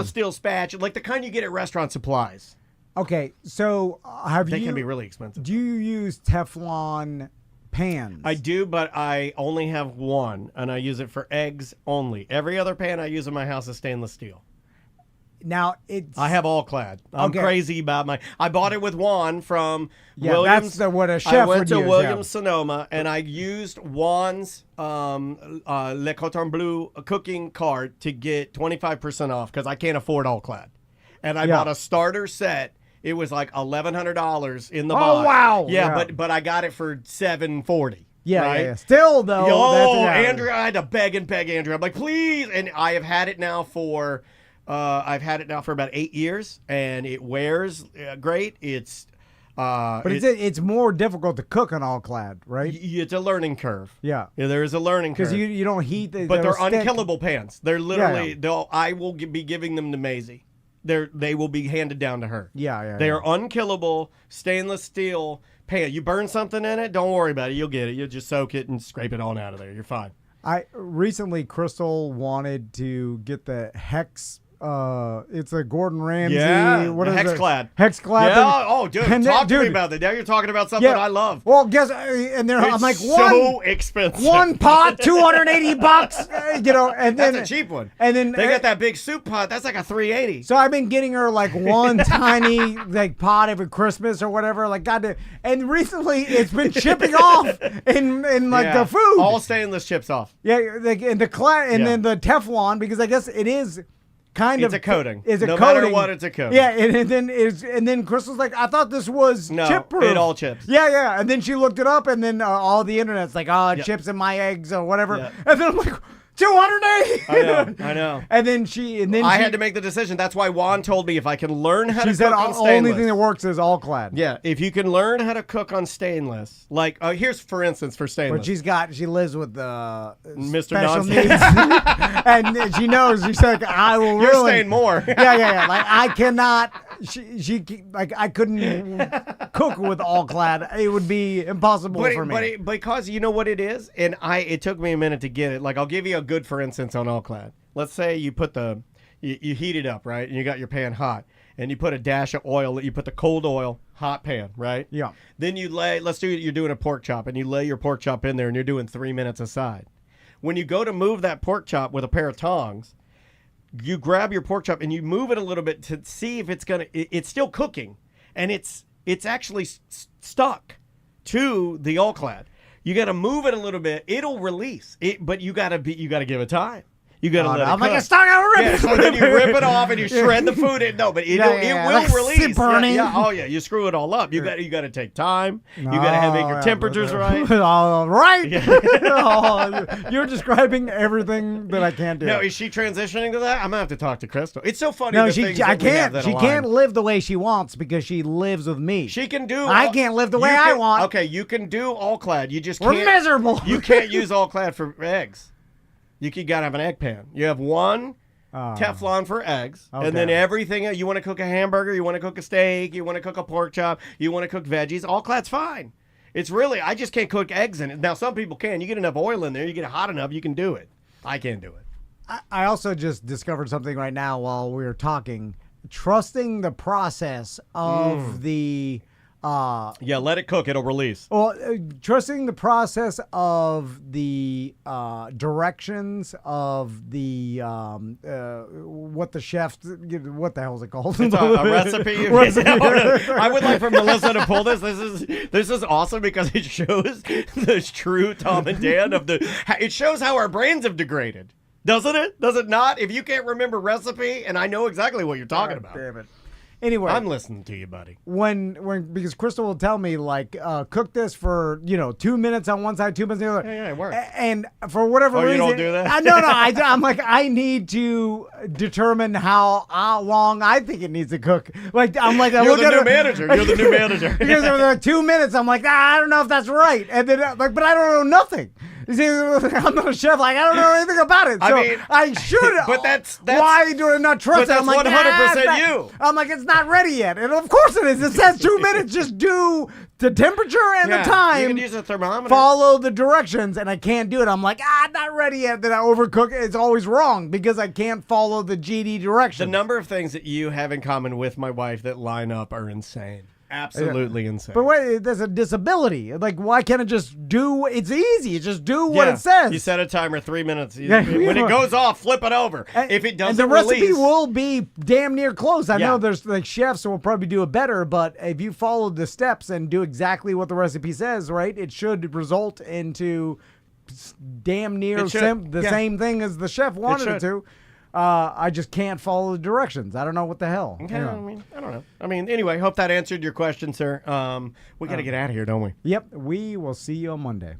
steel spatula, like the kind you get at restaurant supplies. Okay, so they can be really expensive. Do you use Teflon pans? I do, but I only have one, and I use it for eggs only. Every other pan I use in my house is stainless steel. Now I have all clad. I'm crazy about I bought it with Juan from Williams. That's what a chef I went would to use, Williams Sonoma, and I used Juan's Le Cordon Bleu cooking card to get 25% off because I can't afford all clad. And I bought a starter set. It was like $1,100 in the box. Oh wow! Yeah, but I got it for $740. Yeah, right? yeah. Still though. Andrea, I had to beg Andrea. I'm like, please. And I have had it now for about 8 years, and it wears great. It's more difficult to cook on all clad, right? It's a learning curve. Yeah, there is a learning curve because you don't heat. But they're unkillable pans. They're literally. I will be giving them to Maisie. They will be handed down to her. They are unkillable stainless steel pan. You burn something in it, don't worry about it. You'll get it. You'll just soak it and scrape it on out of there. You're fine. Crystal wanted to get the Hex. It's a Gordon Ramsay. Yeah, what is Hexclad. Hexclad. Yeah. Oh, dude, talk to me about that. Now you're talking about something I love. Well, guess, and they're I'm like so expensive. One pot, $280. And then that's a cheap one. And then they got that big soup pot. That's like a $380. So I've been getting her like one tiny pot every Christmas or whatever. Like goddamn. And recently it's been chipping off in the food. All stainless chips off. Yeah, and then the Teflon, because I guess it is. It's a coating. No matter what, it's a coating. Yeah, and then Crystal's like, I thought this was chip-proof. It all chips. Yeah. And then she looked it up, and then all the internet's like, it chips in my eggs or whatever. Yeah. And then I'm like, $280. I know. And then I had to make the decision. That's why Juan told me if I can learn how to cook on stainless. The only thing that works is all clad. Yeah, if you can learn how to cook on stainless, like here's for instance for stainless. But she lives with Mr. special needs, and she knows. She's like, I will. You're staying more. Yeah. Like I cannot. I couldn't cook with all clad. It would be impossible for me. Because you know what it is, and it took me a minute to get it. Like I'll give you a good for instance on all clad. Let's say you put you heat it up, right, and you got your pan hot, and you put a dash of oil. You put the cold oil, hot pan, right? Yeah. Then you're doing a pork chop, and you lay your pork chop in there, and you're doing 3 minutes aside. When you go to move that pork chop with a pair of tongs, you grab your pork chop and you move it a little bit to see if it's still cooking, and it's actually stuck to the all clad. You got to move it a little bit. It'll release it, but you got to give it time. You got to let it I'm cook. like, it's not gonna rip. Yeah, so then you rip it off and you shred the food in. No, but it will Like release. burning. Oh yeah, you screw it all up. You got to take time. You got to make your temperatures right. All right. You're describing everything that I can't do. No, is she transitioning to that? I'm gonna have to talk to Crystal. It's so funny. No, the she. things I that we have can't. that She align. can't live the way she wants because she lives with me. She can do. I can't live the way I want. Okay, you can do all clad. You just We're can't. miserable. You can't use all clad for eggs. You got to have an egg pan. You have one Teflon for eggs, Okay. and then everything. You want to cook a hamburger, you want to cook a steak, you want to cook a pork chop, you want to cook veggies. All clad's fine. It's really, I just can't cook eggs in it. Now, some people can. You get enough oil in there, you get it hot enough, you can do it. I can't do it. I also just discovered something right now while we were talking. Trusting the process of the. Yeah, let it cook. It'll release. Well, trusting the process of the directions of the what the chef, what the hell is it called? It's a recipe. I would like for Melissa to pull this. This is awesome because it shows the true Tom and Dan of the. It shows how our brains have degraded, doesn't it? Does it not? If you can't remember recipe, and I know exactly what you're talking about. Damn it. Anyway, I'm listening to you, buddy. When because Crystal will tell me like cook this for 2 minutes on one side, 2 minutes on the other. Yeah, it works. And for whatever reason, you don't do that? No. I'm like I need to determine how long I think it needs to cook. Like I'm like You're the new manager. You're the new manager. Because if they're 2 minutes, I'm like I don't know if that's right. And then but I don't know nothing. You see, I'm not a chef. Like I don't know anything about it. So I should. But that's why do I not trust but that's it? I'm like 100% you. I'm like it's not ready yet, and of course it is. It says 2 minutes. Just do the temperature and the time. You can use a thermometer. Follow the directions, and I can't do it. I'm like not ready yet. Then I overcook it. It's always wrong because I can't follow the GD directions. The number of things that you have in common with my wife that line up are insane. Absolutely insane. But wait, there's a disability. Like, why can't it just do? It's easy. Just do what it says. You set a timer 3 minutes. When it goes off, flip it over. If it doesn't and the recipe release, will be damn near close. I know there's like chefs who will probably do it better, but if you follow the steps and do exactly what the recipe says, right, it should result into damn near the same thing as the chef wanted it to. I just can't follow the directions. I don't know what the hell. Okay, I don't know. Anyway, hope that answered your question, sir. We got to get out of here, don't we? Yep. We will see you on Monday.